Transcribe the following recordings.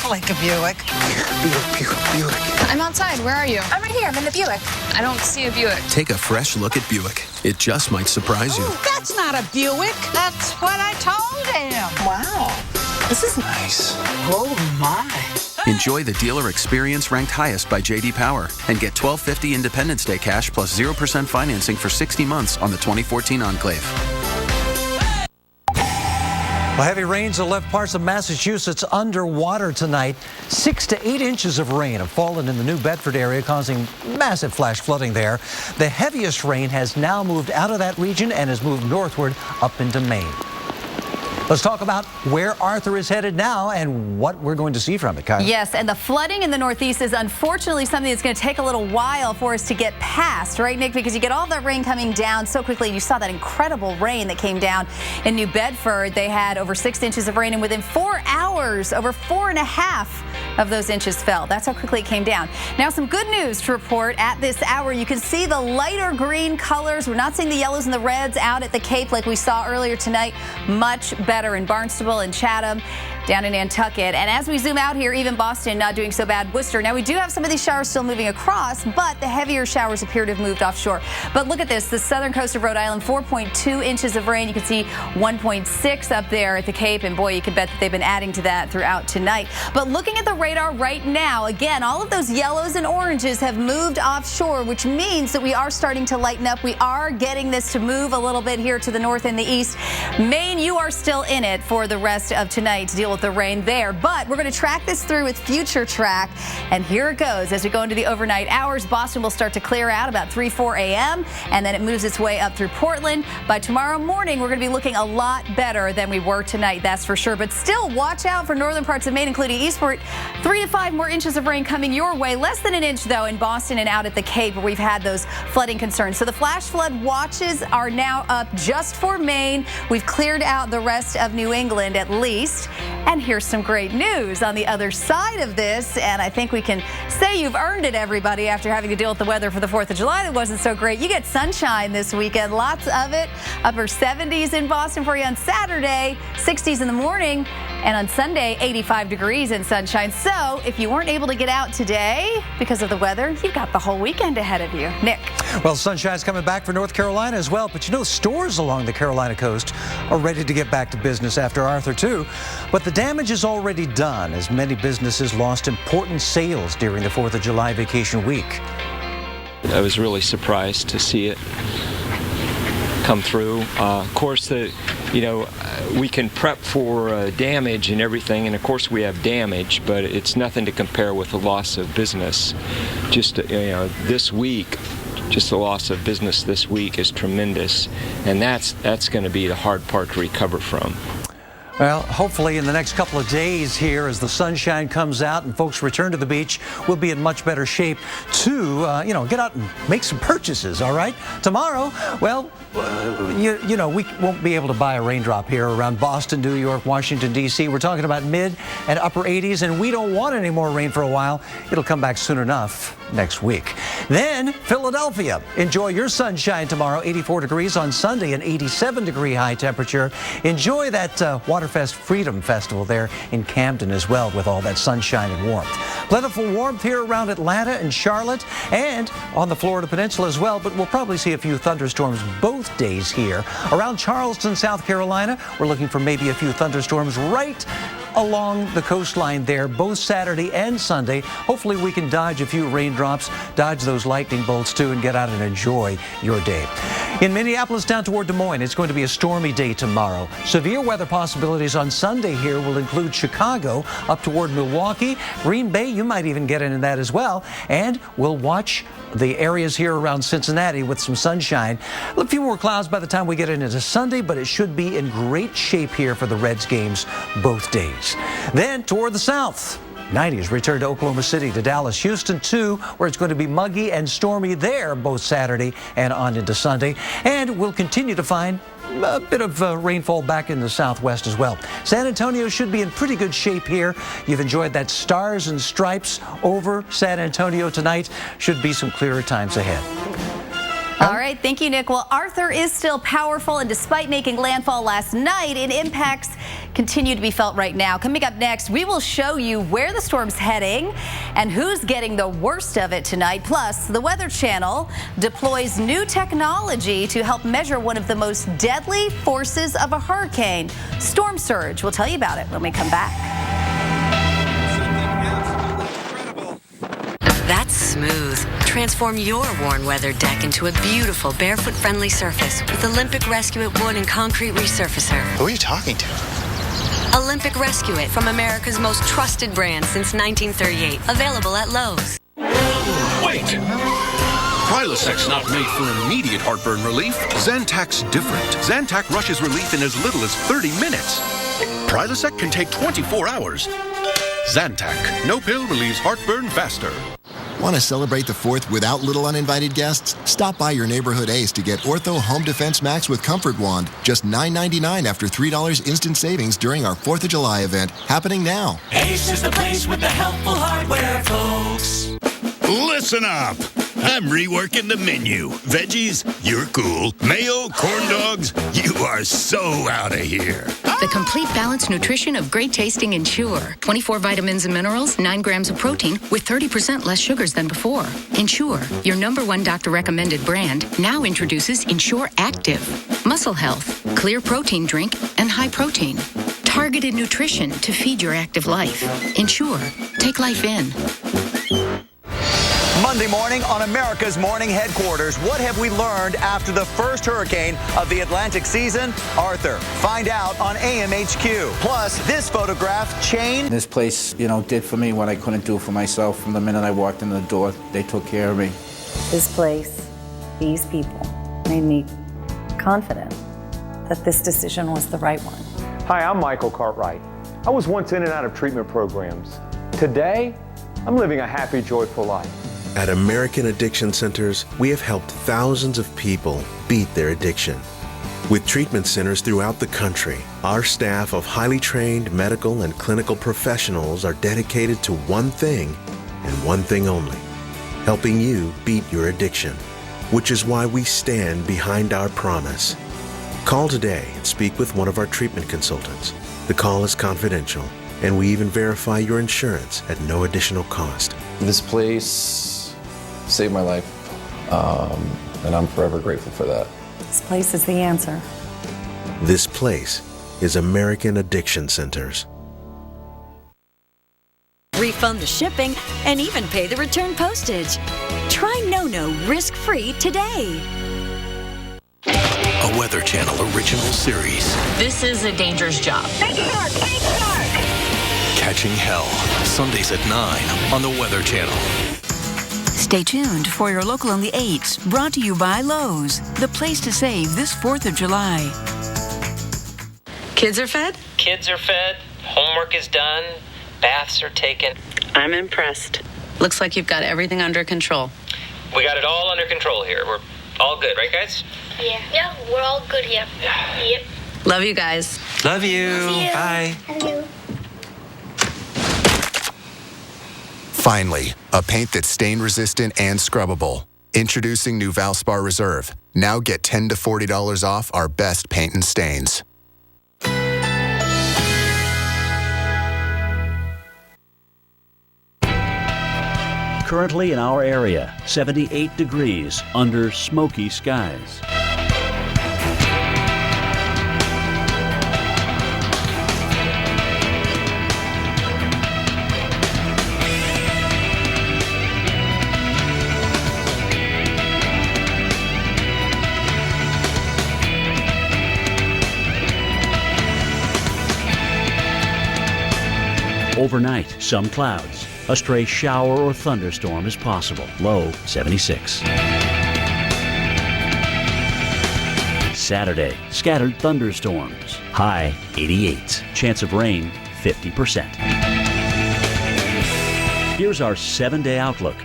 look like a Buick. Buick. I'm outside. Where are you? I'm right here. I'm in the Buick. I don't see a Buick. Take a fresh look at Buick. It just might surprise you. Ooh, that's not a Buick. That's what I told him. Wow. This is Nice. Oh, my. Enjoy the dealer experience ranked highest by J.D. Power and get $12.50 Independence Day cash plus 0% financing for 60 months on the 2014 Enclave. Well, heavy rains have left parts of Massachusetts underwater tonight. 6 to 8 inches of rain have fallen in the New Bedford area, causing massive flash flooding there. The heaviest rain has now moved out of that region and has moved northward up into Maine. Let's talk about where Arthur is headed now and what we're going to see from it, Kyle. Yes, and the flooding in the Northeast is unfortunately something that's going to take a little while for us to get past, right, Nick? Because you get all that rain coming down so quickly. You saw that incredible rain that came down in New Bedford. They had over 6 inches of rain, and within 4 hours, over 4.5 of those inches fell. That's how quickly it came down. Now, some good news to report at this hour. You can see the lighter green colors. We're not seeing the yellows and the reds out at the Cape like we saw earlier tonight. Much better in Barnstable and Chatham, down in Nantucket. And as we zoom out here, even Boston not doing so bad. Worcester. Now, we do have some of these showers still moving across, but the heavier showers appear to have moved offshore. But look at this. The southern coast of Rhode Island, 4.2 inches of rain. You can see 1.6 up there at the Cape. And boy, you can bet that they've been adding to that throughout tonight. But looking at the radar right now, again, all of those yellows and oranges have moved offshore, which means that we are starting to lighten up. We are getting this to move a little bit here to the north and the east. Maine, you are still in it for the rest of tonight to deal with the rain there. But we're going to track this through with Future Track. And here it goes. As we go into the overnight hours, Boston will start to clear out about 3-4 a.m. and then it moves its way up through Portland. By tomorrow morning, we're going to be looking a lot better than we were tonight, that's for sure. But still, watch out for northern parts of Maine, including Eastport. 3 to 5 more inches of rain coming your way. Less than an inch, though, in Boston and out at the Cape, where we've had those flooding concerns. So the flash flood watches are now up just for Maine. We've cleared out the rest of New England, at least. And here's some great news on the other side of this. And I think we can say you've earned it, everybody, after having to deal with the weather for the 4th of July that wasn't so great. You get sunshine this weekend, lots of it. Upper 70s in Boston for you on Saturday, 60s in the morning. And on Sunday, 85 degrees and sunshine. So if you weren't able to get out today because of the weather, you've got the whole weekend ahead of you. Nick. Well, sunshine's coming back for North Carolina as well. But you know, stores along the Carolina coast are ready to get back to business after Arthur, too. But the damage is already done, as many businesses lost important sales during the 4th of July vacation week. I was really surprised to see it come through. Of course, we can prep for damage and everything, and of course we have damage, but it's nothing to compare with the loss of business. Just this week, just the loss of business this week is tremendous, and that's going to be the hard part to recover from. Well, hopefully in the next couple of days here, as the sunshine comes out and folks return to the beach, we'll be in much better shape to, get out and make some purchases, all right? Tomorrow, well, we won't be able to buy a raindrop here around Boston, New York, Washington, D.C. We're talking about mid and upper 80s, and we don't want any more rain for a while. It'll come back soon enough next week. Then, Philadelphia. Enjoy your sunshine tomorrow, 84 degrees on Sunday, an 87-degree high temperature. Enjoy that Waterfest Freedom Festival there in Camden as well, with all that sunshine and warmth. Plentiful warmth here around Atlanta and Charlotte and on the Florida Peninsula as well, but we'll probably see a few thunderstorms both days here. Around Charleston, South Carolina, we're looking for maybe a few thunderstorms right along the coastline there, both Saturday and Sunday. Hopefully we can dodge a few raindrops, dodge those lightning bolts too, and get out and enjoy your day. In Minneapolis down toward Des Moines, it's going to be a stormy day tomorrow. Severe weather possibilities on Sunday here will include Chicago up toward Milwaukee. Green Bay, you might even get into that as well. And we'll watch the areas here around Cincinnati with some sunshine. A few more clouds by the time we get into Sunday, but it should be in great shape here for the Reds games both days. Then toward the south, 90s return to Oklahoma City, to Dallas, Houston too, where it's going to be muggy and stormy there both Saturday and on into Sunday. And we'll continue to find a bit of rainfall back in the southwest as well. San Antonio should be in pretty good shape here. You've enjoyed that stars and stripes over San Antonio tonight. Should be some clearer times ahead. All right, thank you, Nick. Well, Arthur is still powerful, and despite making landfall last night, its impacts continue to be felt right now. Coming up next, we will show you where the storm's heading and who's getting the worst of it tonight. Plus, the Weather Channel deploys new technology to help measure one of the most deadly forces of a hurricane, storm surge. We'll tell you about it when we come back. That's smooth. Transform your worn weather deck into a beautiful barefoot-friendly surface with Olympic Rescue It Wood and Concrete Resurfacer. Who are you talking to? Olympic Rescue It, from America's most trusted brand since 1938. Available at Lowe's. Wait! Prilosec's not made for immediate heartburn relief. Zantac's different. Zantac rushes relief in as little as 30 minutes. Prilosec can take 24 hours. Zantac. No pill relieves heartburn faster. Want to celebrate the 4th without little uninvited guests? Stop by your neighborhood Ace to get Ortho Home Defense Max with Comfort Wand. Just $9.99 after $3 instant savings during our 4th of July event, happening now. Ace is the place with the helpful hardware, folks. Listen up. I'm reworking the menu. Veggies, you're cool. Mayo, corn dogs, you are so out of here. The complete balanced nutrition of great tasting Ensure. 24 vitamins and minerals, 9 grams of protein with 30% less sugars than before. Ensure, your #1 doctor recommended brand, now introduces Ensure Active. Muscle health, clear protein drink, and high protein. Targeted nutrition to feed your active life. Ensure, take life in. Monday morning on America's Morning Headquarters. What have we learned after the first hurricane of the Atlantic season? Arthur. Find out on AMHQ. Plus, this photograph changed. This place, did for me what I couldn't do for myself. From the minute I walked in the door, they took care of me. This place, these people, made me confident that this decision was the right one. Hi, I'm Michael Cartwright. I was once in and out of treatment programs. Today, I'm living a happy, joyful life. At American Addiction Centers, we have helped thousands of people beat their addiction. With treatment centers throughout the country, our staff of highly trained medical and clinical professionals are dedicated to one thing and one thing only, helping you beat your addiction, which is why we stand behind our promise. Call today and speak with one of our treatment consultants. The call is confidential, and we even verify your insurance at no additional cost. This place saved my life, and I'm forever grateful for that. This place is the answer. This place is American Addiction Centers. Refund the shipping and even pay the return postage. Try NoNo risk-free today. A Weather Channel original series. This is a dangerous job. Catching Hell. Sundays at 9 on the Weather Channel. Stay tuned for your local on the 8s, brought to you by Lowe's, the place to save this 4th of July. Kids are fed? Kids are fed, homework is done, baths are taken. I'm impressed. Looks like you've got everything under control. We got it all under control here. We're all good, right, guys? Yeah, we're all good here. Yep. Love you guys. Love you. Love you. Bye. Love you. Finally, a paint that's stain-resistant and scrubbable. Introducing new Valspar Reserve. Now get $10 to $40 off our best paint and stains. Currently in our area, 78 degrees under smoky skies. Overnight, some clouds. A stray shower or thunderstorm is possible. Low 76. Saturday, scattered thunderstorms. High 88. Chance of rain 50%. Here's our 7-day outlook.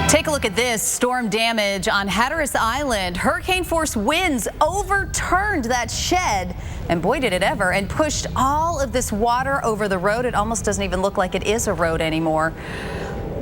Take a look at this storm damage on Hatteras Island. Hurricane force winds overturned that shed, and boy did it ever, and pushed all of this water over the road. It almost doesn't even look like it is a road anymore.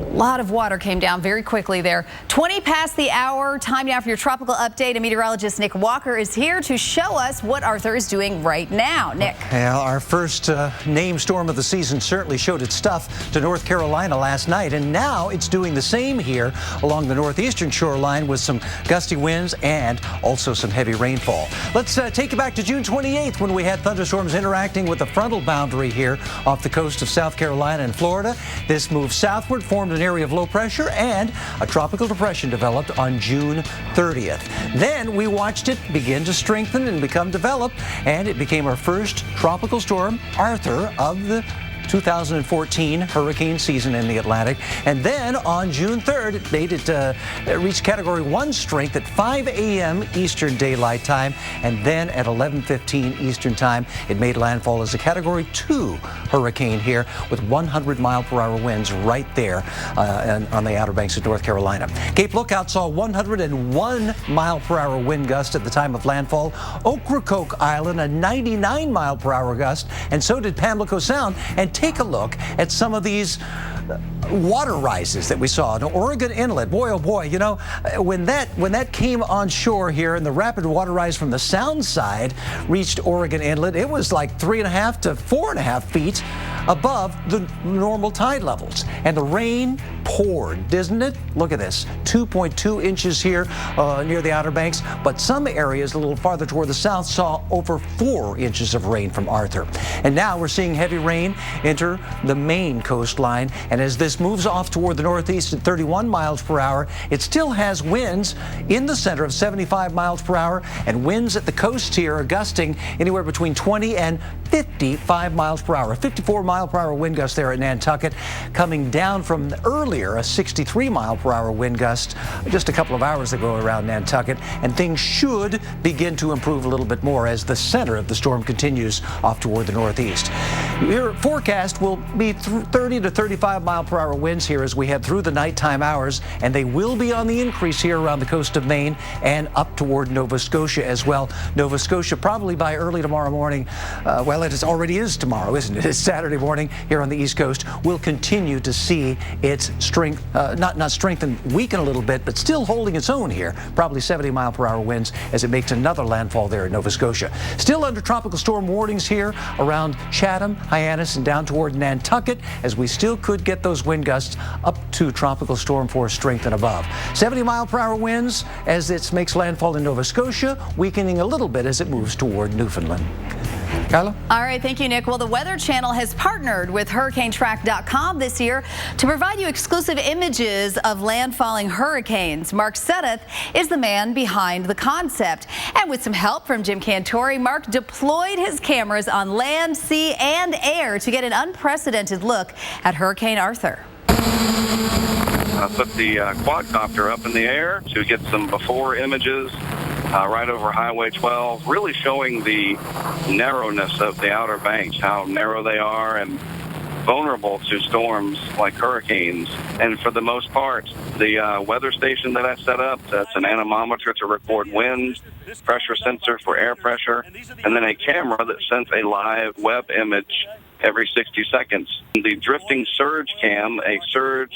A lot of water came down very quickly there. 20 past the hour, time now for your tropical update. And meteorologist Nick Walker is here to show us what Arthur is doing right now. Nick. Well, our first named storm of the season certainly showed its stuff to North Carolina last night, and now it's doing the same here along the northeastern shoreline with some gusty winds and also some heavy rainfall. Let's take you back to June 28th when we had thunderstorms interacting with the frontal boundary here off the coast of South Carolina and Florida. This moved southward, formed an area of low pressure, and a tropical depression developed on June 30th. Then we watched it begin to strengthen and become developed, and it became our first tropical storm, Arthur, of the 2014 hurricane season in the Atlantic. And then on June 3rd, it made it reached Category 1 strength at 5 a.m. Eastern Daylight Time. And then at 11:15 Eastern Time, it made landfall as a Category 2 hurricane here with 100-mile-per-hour winds right there on the Outer Banks of North Carolina. Cape Lookout saw 101-mile-per-hour wind gust at the time of landfall. Ocracoke Island, a 99-mile-per-hour gust, and so did Pamlico Sound. And take a look at some of these water rises that we saw in Oregon Inlet. Boy, oh boy, you know, when that came on shore here and the rapid water rise from the sound side reached Oregon Inlet, it was like 3.5 to 4.5 feet above the normal tide levels. And the rain poured, didn't it? Look at this, 2.2 inches here near the Outer Banks, but some areas a little farther toward the south saw over 4 inches of rain from Arthur. And now we're seeing heavy rain enter the Maine coastline, and as this moves off toward the northeast at 31 miles per hour, it still has winds in the center of 75 miles per hour, and winds at the coast here are gusting anywhere between 20 and 55 miles per hour. 54-mile-per-hour wind gust there at Nantucket, coming down from earlier a 63-mile-per-hour wind gust just a couple of hours ago around Nantucket, and things should begin to improve a little bit more as the center of the storm continues off toward the northeast. Your forecast will be 30 to 35 mile-per-hour winds here as we head through the nighttime hours, and they will be on the increase here around the coast of Maine and up toward Nova Scotia as well. Nova Scotia probably by early tomorrow morning, well, it already is tomorrow, isn't it? It's Saturday morning here on the East Coast. We'll continue to see its strength, not strengthen, weaken a little bit, but still holding its own here. Probably 70-mile-per-hour winds as it makes another landfall there in Nova Scotia. Still under tropical storm warnings here around Chatham, Hyannis, and down toward Nantucket, as we still could get those wind gusts up to tropical storm force strength and above. 70-mile-per-hour winds as it makes landfall in Nova Scotia, weakening a little bit as it moves toward Newfoundland. Carla? All right, thank you, Nick. Well, the Weather Channel has partnered with HurricaneTrack.com this year to provide you exclusive images of landfalling hurricanes. Mark Sudduth is the man behind the concept. And with some help from Jim Cantori, Mark deployed his cameras on land, sea, and air to get an unprecedented look at Hurricane Arthur. I put the quadcopter up in the air to get some before images right over Highway 12, really showing the narrowness of the Outer Banks, how narrow they are and vulnerable to storms like hurricanes. And for the most part, the weather station that I set up, that's an anemometer to record wind, pressure sensor for air pressure, and then a camera that sends a live web image every 60 seconds. The drifting surge cam, a surge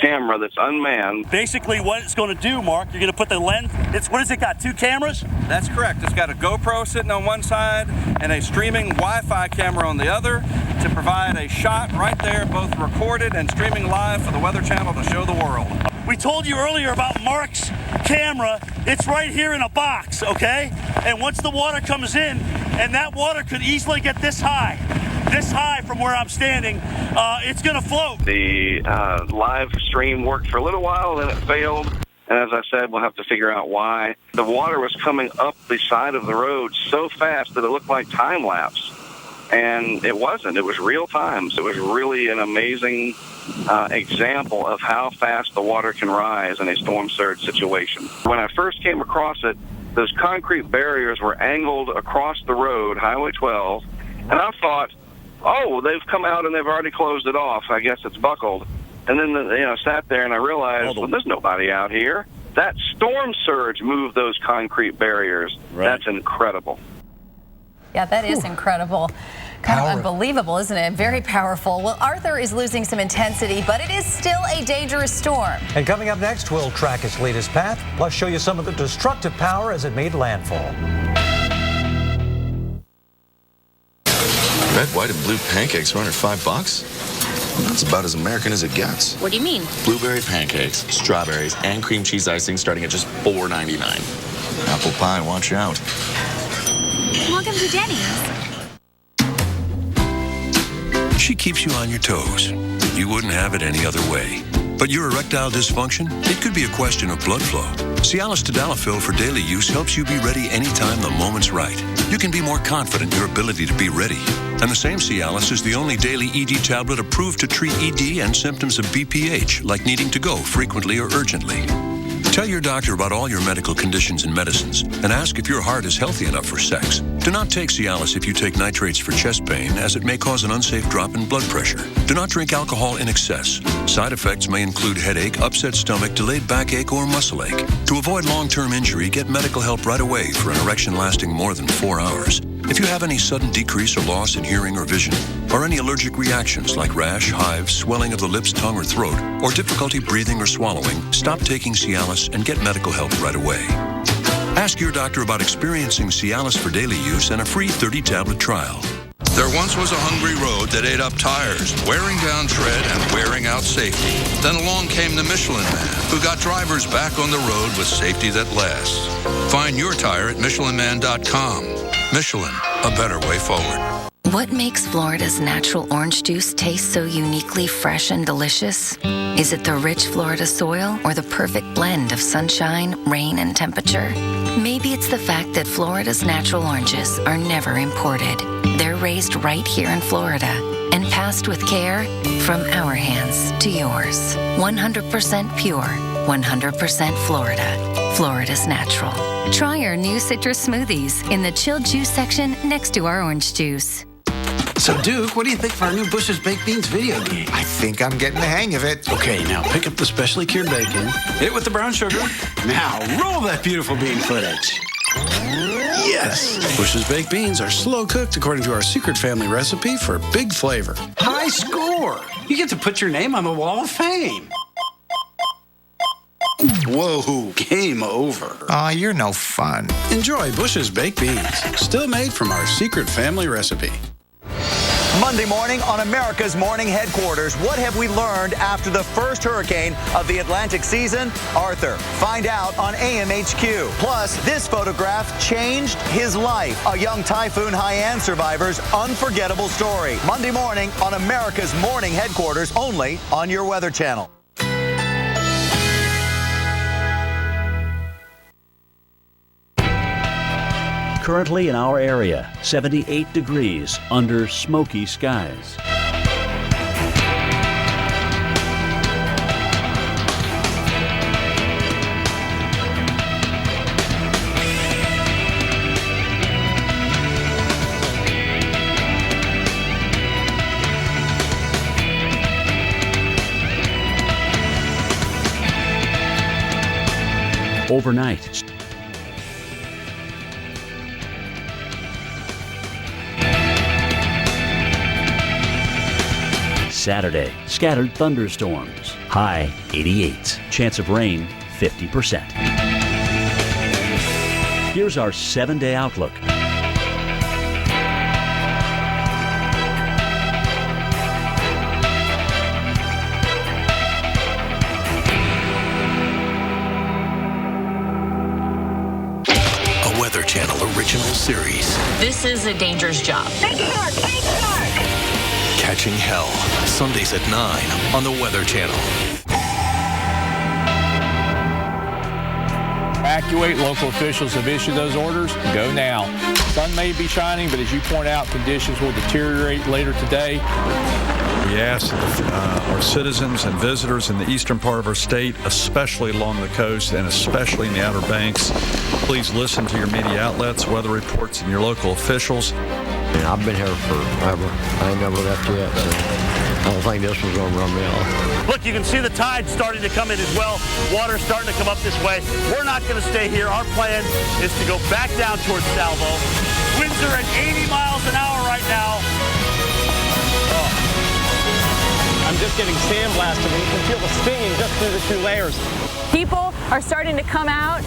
camera that's unmanned. Basically what it's going to do, Mark, you're going to put the lens, what has it got, 2 cameras? That's correct. It's got a GoPro sitting on one side and a streaming Wi-Fi camera on the other to provide a shot right there, both recorded and streaming live for the Weather Channel to show the world. We told you earlier about Mark's camera. It's right here in a box, okay? And once the water comes in, and that water could easily get this high from where I'm standing, it's going to float. The live stream worked for a little while, then it failed. And as I said, we'll have to figure out why. The water was coming up the side of the road so fast that it looked like time lapse. And it wasn't. It was real time. So it was really an amazing example of how fast the water can rise in a storm surge situation. When I first came across it, those concrete barriers were angled across the road, Highway 12, and I thought, oh, they've come out and they've already closed it off. I guess it's buckled. And then, sat there and I realized, well, there's nobody out here. That storm surge moved those concrete barriers. Right. That's incredible. Yeah, that is incredible. Kind of unbelievable, isn't it? Very powerful. Well, Arthur is losing some intensity, but it is still a dangerous storm. And coming up next, we'll track its latest path, plus show you some of the destructive power as it made landfall. Red, white, and blue pancakes are under $5. That's about as American as it gets. What do you mean? Blueberry pancakes, strawberries, and cream cheese icing starting at just $4.99. Apple pie, watch out. Welcome to Denny's. She keeps you on your toes. You wouldn't have it any other way. But your erectile dysfunction? It could be a question of blood flow. Cialis Tadalafil for daily use helps you be ready anytime the moment's right. You can be more confident in your ability to be ready. And the same Cialis is the only daily ED tablet approved to treat ED and symptoms of BPH, like needing to go frequently or urgently. Tell your doctor about all your medical conditions and medicines, and ask if your heart is healthy enough for sex. Do not take Cialis if you take nitrates for chest pain, as it may cause an unsafe drop in blood pressure. Do not drink alcohol in excess. Side effects may include headache, upset stomach, delayed backache, or muscle ache. To avoid long-term injury, get medical help right away for an erection lasting more than 4 hours. If you have any sudden decrease or loss in hearing or vision, or any allergic reactions like rash, hives, swelling of the lips, tongue, or throat, or difficulty breathing or swallowing, stop taking Cialis and get medical help right away. Ask your doctor about experiencing Cialis for daily use and a free 30-tablet trial. There once was a hungry road that ate up tires, wearing down tread and wearing out safety. Then along came the Michelin Man, who got drivers back on the road with safety that lasts. Find your tire at MichelinMan.com. Michelin, a better way forward. What makes Florida's natural orange juice taste so uniquely fresh and delicious? Is it the rich Florida soil or the perfect blend of sunshine, rain, and temperature? Maybe it's the fact that Florida's natural oranges are never imported. They're raised right here in Florida and passed with care from our hands to yours. 100% pure, 100% Florida. Florida's natural. Try our new citrus smoothies in the chilled juice section next to our orange juice. So, Duke, what do you think of our new Bush's Baked Beans video game? I think I'm getting the hang of it. Okay, now pick up the specially cured bacon, hit it with the brown sugar. Now, roll that beautiful bean footage. Yes! Bush's Baked Beans are slow cooked according to our secret family recipe for big flavor. High score! You get to put your name on the Wall of Fame. Whoa, game over. Aw, you're no fun. Enjoy Bush's Baked Beans, still made from our secret family recipe. Monday morning on America's Morning Headquarters, what have we learned after the first hurricane of the Atlantic season? Arthur. Find out on AMHQ. Plus, this photograph changed his life. A young Typhoon Haiyan survivor's unforgettable story. Monday morning on America's Morning Headquarters, only on your Weather Channel. Currently in our area, 78 degrees under smoky skies. Overnight, Saturday, scattered thunderstorms. High 88. Chance of rain 50%. Here's our 7-day outlook. A Weather Channel original series. This is a dangerous job. Catching Hell, Sundays at 9 on the Weather Channel. Evacuate. Local officials have issued those orders. Go now. Sun may be shining, but as you point out, conditions will deteriorate later today. We ask our citizens and visitors in the eastern part of our state, especially along the coast and especially in the Outer Banks, please listen to your media outlets, weather reports, and your local officials. I've been here forever. I ain't never left yet. So. I don't think this one's going to run me off. Look, you can see the tide starting to come in as well. Water's starting to come up this way. We're not going to stay here. Our plan is to go back down towards Salvo. Winds are at 80 miles an hour right now. I'm just getting sandblasted, and you can feel the stinging just through the 2 layers. People are starting to come out.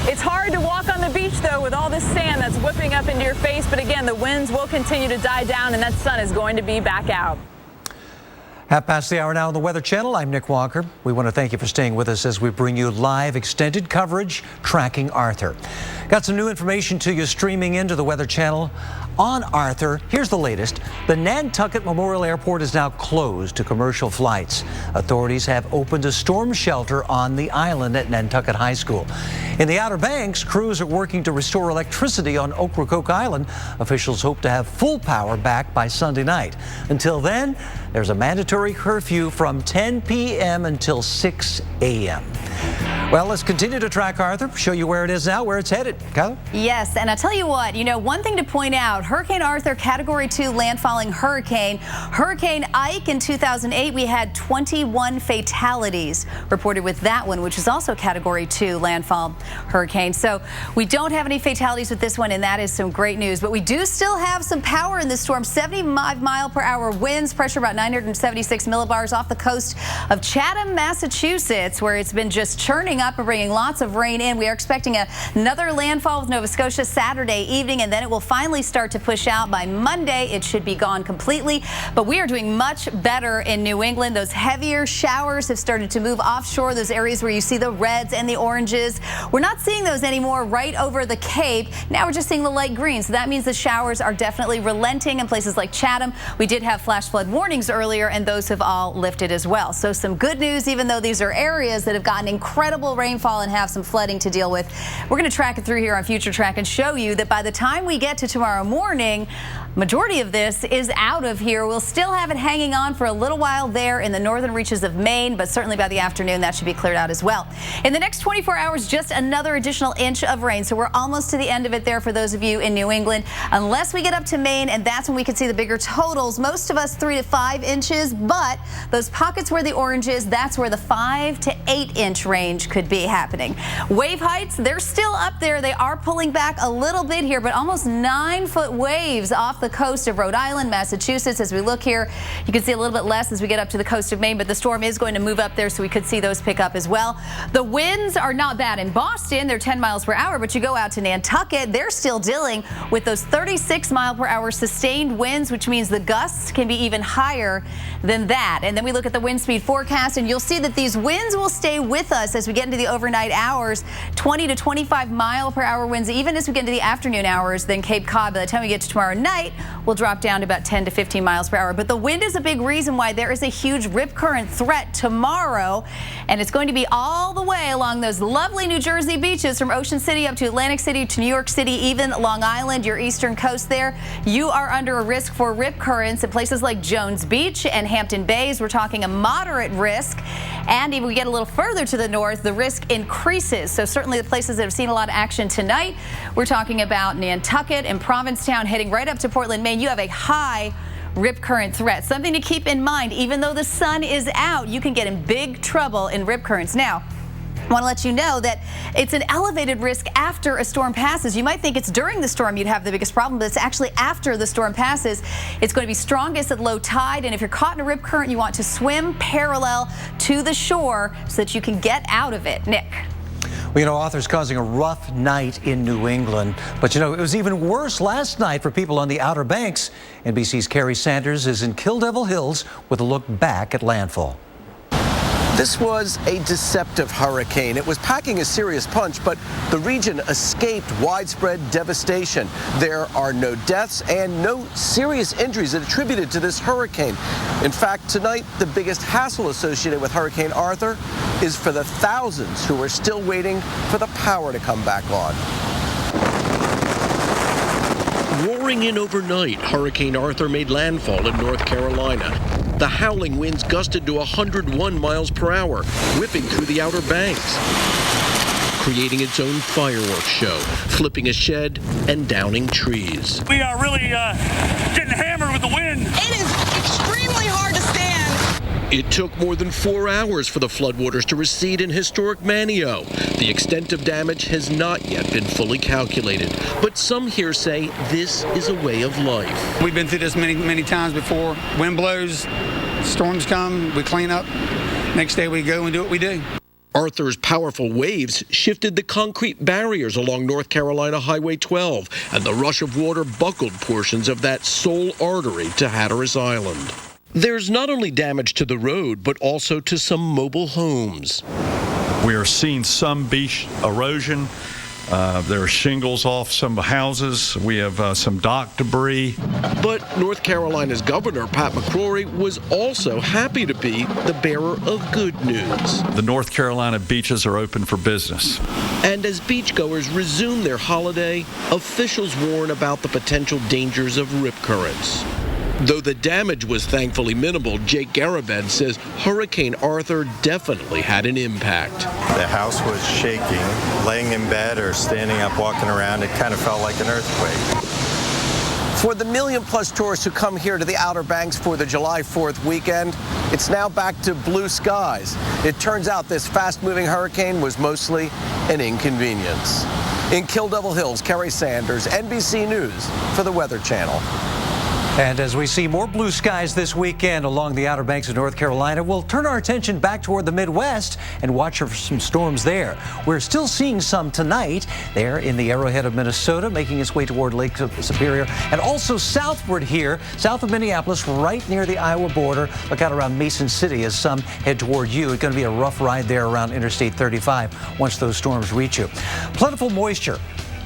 It's hard to walk on the beach, though, with all this sand that's whipping up into your face. But again, the winds will continue to die down, and that sun is going to be back out. 5:30 now on the Weather Channel. I'm Nick Walker. We want to thank you for staying with us as we bring you live extended coverage tracking Arthur. Got some new information to you streaming into the Weather Channel on Arthur. Here's the latest. The Nantucket Memorial Airport is now closed to commercial flights. Authorities have opened a storm shelter on the island at Nantucket High School. In the Outer Banks, crews are working to restore electricity on Ocracoke Island. Officials hope to have full power back by Sunday night. Until then, there's a mandatory curfew from 10 p.m. until 6 a.m. Well, let's continue to track Arthur, show you where it is now, where it's headed. Kyler? Yes, and I'll tell you what, one thing to point out, Hurricane Arthur, Category 2 landfalling hurricane. Hurricane Ike in 2008, we had 21 fatalities reported with that one, which is also Category 2 landfall hurricane. So we don't have any fatalities with this one, and that is some great news. But we do still have some power in this storm. 75-mile-per-hour winds, pressure about 976 millibars off the coast of Chatham, Massachusetts, where it's been just churning up and bringing lots of rain in. We are expecting another landfall with Nova Scotia Saturday evening, and then it will finally start to push out by Monday. It should be gone completely, but we are doing much better in New England. Those heavier showers have started to move offshore, those areas where you see the reds and the oranges. We're not seeing those anymore right over the Cape. Now we're just seeing the light green, so that means the showers are definitely relenting in places like Chatham. We did have flash flood warnings earlier, and those have all lifted as well. So some good news, even though these are areas that have gotten incredible rainfall and have some flooding to deal with. We're going to track it through here on Future Track and show you that by the time we get to tomorrow morning, majority of this is out of here. We'll still have it hanging on for a little while there in the northern reaches of Maine, but certainly by the afternoon that should be cleared out as well. In the next 24 hours, just another additional inch of rain, so we're almost to the end of it there for those of you in New England, unless we get up to Maine, and that's when we can see the bigger totals. Most of us 3 to 5 inches, but those pockets where the orange is, that's where the 5 to 8 inch range could be happening. Wave heights, they're still up there. They are pulling back a little bit here, but almost 9-foot waves off the coast of Rhode Island, Massachusetts. As we look here, you can see a little bit less as we get up to the coast of Maine, but the storm is going to move up there, so we could see those pick up as well. The winds are not bad in Boston. They're 10 miles per hour, but you go out to Nantucket, they're still dealing with those 36-mile-per-hour sustained winds, which means the gusts can be even higher than that. And then we look at the wind speed forecast, and you'll see that these winds will stay with us as we get into the overnight hours, 20 to 25-mile-per-hour winds, even as we get into the afternoon hours. Then Cape Cod, by the time we get to tomorrow night, will drop down to about 10 to 15 miles per hour. But the wind is a big reason why there is a huge rip current threat tomorrow, and it's going to be all the way along those lovely New Jersey beaches from Ocean City up to Atlantic City to New York City, even Long Island, your eastern coast there. You are under a risk for rip currents in places like Jones Beach and Hampton Bays. We're talking a moderate risk, and if we get a little further to the north, the risk increases. So certainly the places that have seen a lot of action tonight, we're talking about Nantucket and Provincetown, heading right up to Portland, Maine. You have a high rip current threat. Something to keep in mind, even though the sun is out, you can get in big trouble in rip currents. Now, I want to let you know that it's an elevated risk after a storm passes. You might think it's during the storm you'd have the biggest problem, but it's actually after the storm passes. It's going to be strongest at low tide, and if you're caught in a rip current, you want to swim parallel to the shore so that you can get out of it. Nick. Well, Arthur's causing a rough night in New England. But, it was even worse last night for people on the Outer Banks. NBC's Kerry Sanders is in Kill Devil Hills with a look back at landfall. This was a deceptive hurricane. It was packing a serious punch, but the region escaped widespread devastation. There are no deaths and no serious injuries attributed to this hurricane. In fact, tonight, the biggest hassle associated with Hurricane Arthur is for the thousands who are still waiting for the power to come back on. Roaring in overnight, Hurricane Arthur made landfall in North Carolina. The howling winds gusted to 101 miles per hour, whipping through the Outer Banks, creating its own fireworks show, flipping a shed and downing trees. We are really getting hammered with the wind. It is extremely hard to stand It took more than 4 hours for the floodwaters to recede in historic Manteo. The extent of damage has not yet been fully calculated, but some here say this is a way of life. We've been through this many times before. Wind blows, storms come, we clean up. Next day we go and do what we do. Arthur's powerful waves shifted the concrete barriers along North Carolina Highway 12, and the rush of water buckled portions of that sole artery to Hatteras Island. There's not only damage to the road, but also to some mobile homes. We are seeing some beach erosion. There are shingles off some houses. We have some dock debris. But North Carolina's Governor, Pat McCrory, was also happy to be the bearer of good news. The North Carolina beaches are open for business. And as beachgoers resume their holiday, officials warn about the potential dangers of rip currents. Though the damage was thankfully minimal, Jake Garabed says Hurricane Arthur definitely had an impact. The house was shaking. Laying in bed or standing up, walking around, it kind of felt like an earthquake. For the million-plus tourists who come here to the Outer Banks for the July 4th weekend, it's now back to blue skies. It turns out this fast-moving hurricane was mostly an inconvenience. In Kill Devil Hills, Kerry Sanders, NBC News for the Weather Channel. And as we see more blue skies this weekend along the Outer Banks of North Carolina, we'll turn our attention back toward the Midwest and watch for some storms there. We're still seeing some tonight there in the Arrowhead of Minnesota, making its way toward Lake Superior, and also southward here, south of Minneapolis, right near the Iowa border. Look out around Mason City as some head toward you. It's going to be a rough ride there around Interstate 35 once those storms reach you. Plentiful moisture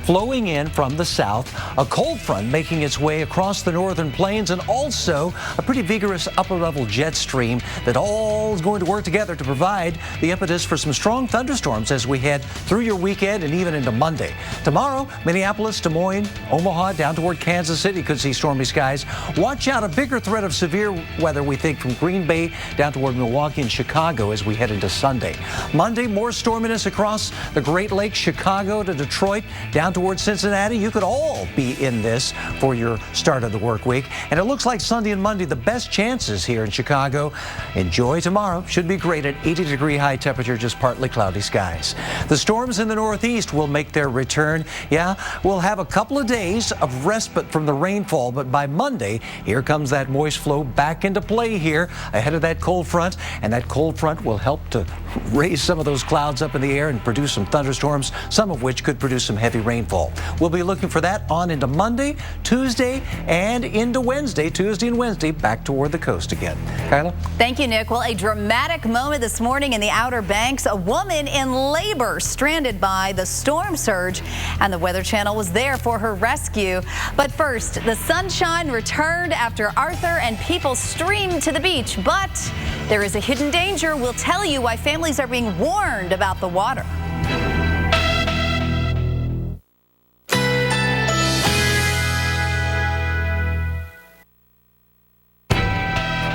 flowing in from the south, a cold front making its way across the northern plains, and also a pretty vigorous upper-level jet stream that all is going to work together to provide the impetus for some strong thunderstorms as we head through your weekend and even into Monday. Tomorrow, Minneapolis, Des Moines, Omaha, down toward Kansas City could see stormy skies. Watch out, a bigger threat of severe weather, we think, from Green Bay down toward Milwaukee and Chicago as we head into Sunday. Monday, more storminess across the Great Lakes, Chicago to Detroit, down towards Cincinnati. You could all be in this for your start of the work week. And it looks like Sunday and Monday, the best chances here in Chicago. Enjoy tomorrow. Should be great at 80-degree high temperature, just partly cloudy skies. The storms in the Northeast will make their return. Yeah, we'll have a couple of days of respite from the rainfall, but by Monday, here comes that moist flow back into play here ahead of that cold front, and that cold front will help to raise some of those clouds up in the air and produce some thunderstorms, some of which could produce some heavy rainfall. We'll be looking for that on into Monday, Tuesday, and into Wednesday. Tuesday and Wednesday, back toward the coast again. Kyla? Thank you, Nick. Well, a dramatic moment this morning in the Outer Banks. A woman in labor stranded by the storm surge, and the Weather Channel was there for her rescue. But first, the sunshine returned after Arthur and people streamed to the beach. But there is a hidden danger. We'll tell you why families are being warned about the water.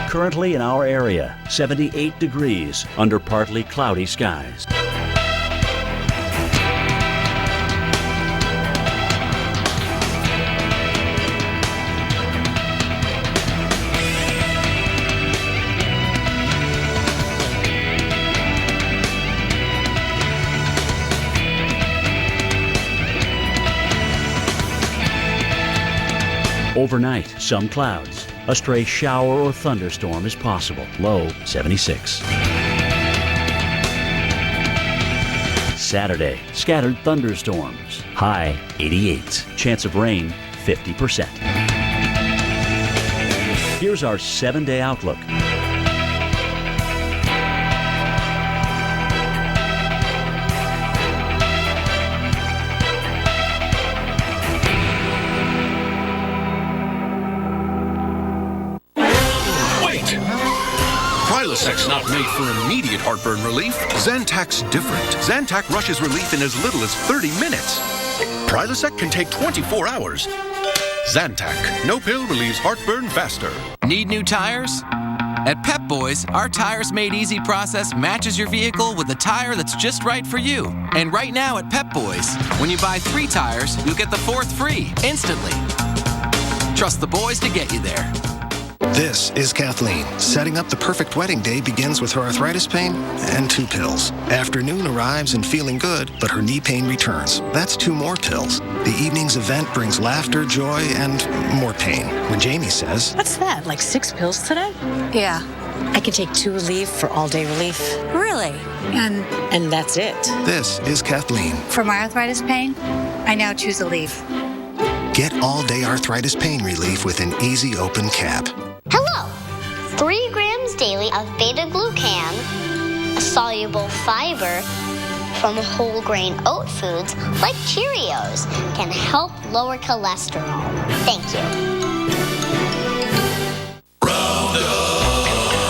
Currently in our area, 78 degrees under partly cloudy skies. Overnight, some clouds. A stray shower or thunderstorm is possible. Low 76. Saturday, scattered thunderstorms. High 88. Chance of rain 50%. Here's our 7-day outlook. Prilosec's not made for immediate heartburn relief. Zantac's different. Zantac rushes relief in as little as 30 minutes. Prilosec can take 24 hours. Zantac. No pill relieves heartburn faster. Need new tires? At Pep Boys, our Tires Made Easy process matches your vehicle with a tire that's just right for you. And right now at Pep Boys, when you buy 3 tires, you'll get the 4th free, instantly. Trust the boys to get you there. This is Kathleen. Setting up the perfect wedding day begins with her arthritis pain and 2 pills. Afternoon arrives and feeling good, but her knee pain returns. That's 2 more pills. The evening's event brings laughter, joy, and more pain. When Jamie says, "What's that, like 6 pills today?" Yeah. I can take 2 Aleve for all-day relief. Really? And that's it. this is Kathleen. For my arthritis pain, I now choose Aleve. Get all-day arthritis pain relief with an easy open cap. Hello! 3 grams daily of beta-glucan, a soluble fiber from whole grain oat foods like Cheerios, can help lower cholesterol. Thank you.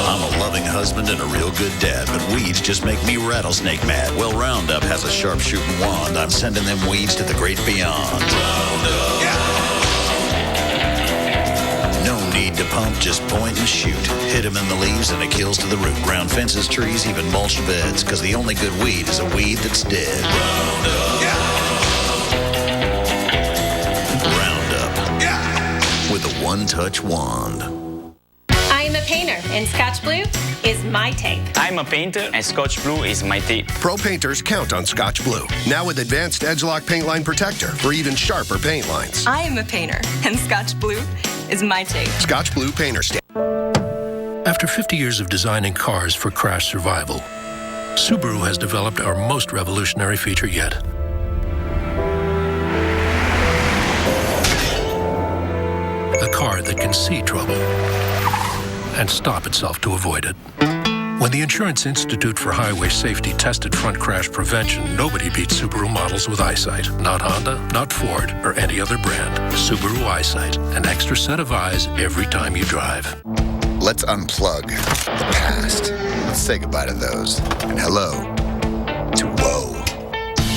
I'm a loving husband and a real good dad, but weeds just make me rattlesnake mad. Well, Roundup has a sharp-shooting wand. I'm sending them weeds to the great beyond. Roundup. No need to pump, just point and shoot. Hit them in the leaves and it kills to the root. Ground fences, trees, even mulched beds, because the only good weed is a weed that's dead. Roundup. Roundup. With a one-touch wand. I'm a painter, and Scotch Blue is my tape. I'm a painter, and Scotch Blue is my tape. Pro painters count on Scotch Blue. Now with advanced Edge-Lock paint line protector for even sharper paint lines. I am a painter, and Scotch Blue is my tape. Scotch Blue Painter Stamp. After 50 years of designing cars for crash survival, Subaru has developed our most revolutionary feature yet. A car that can see trouble and stop itself to avoid it. When the Insurance Institute for Highway Safety tested front crash prevention, nobody beat Subaru models with eyesight. Not Honda, not Ford, or any other brand. Subaru Eyesight, an extra set of eyes every time you drive. Let's unplug the past. Let's say goodbye to those. And hello to whoa.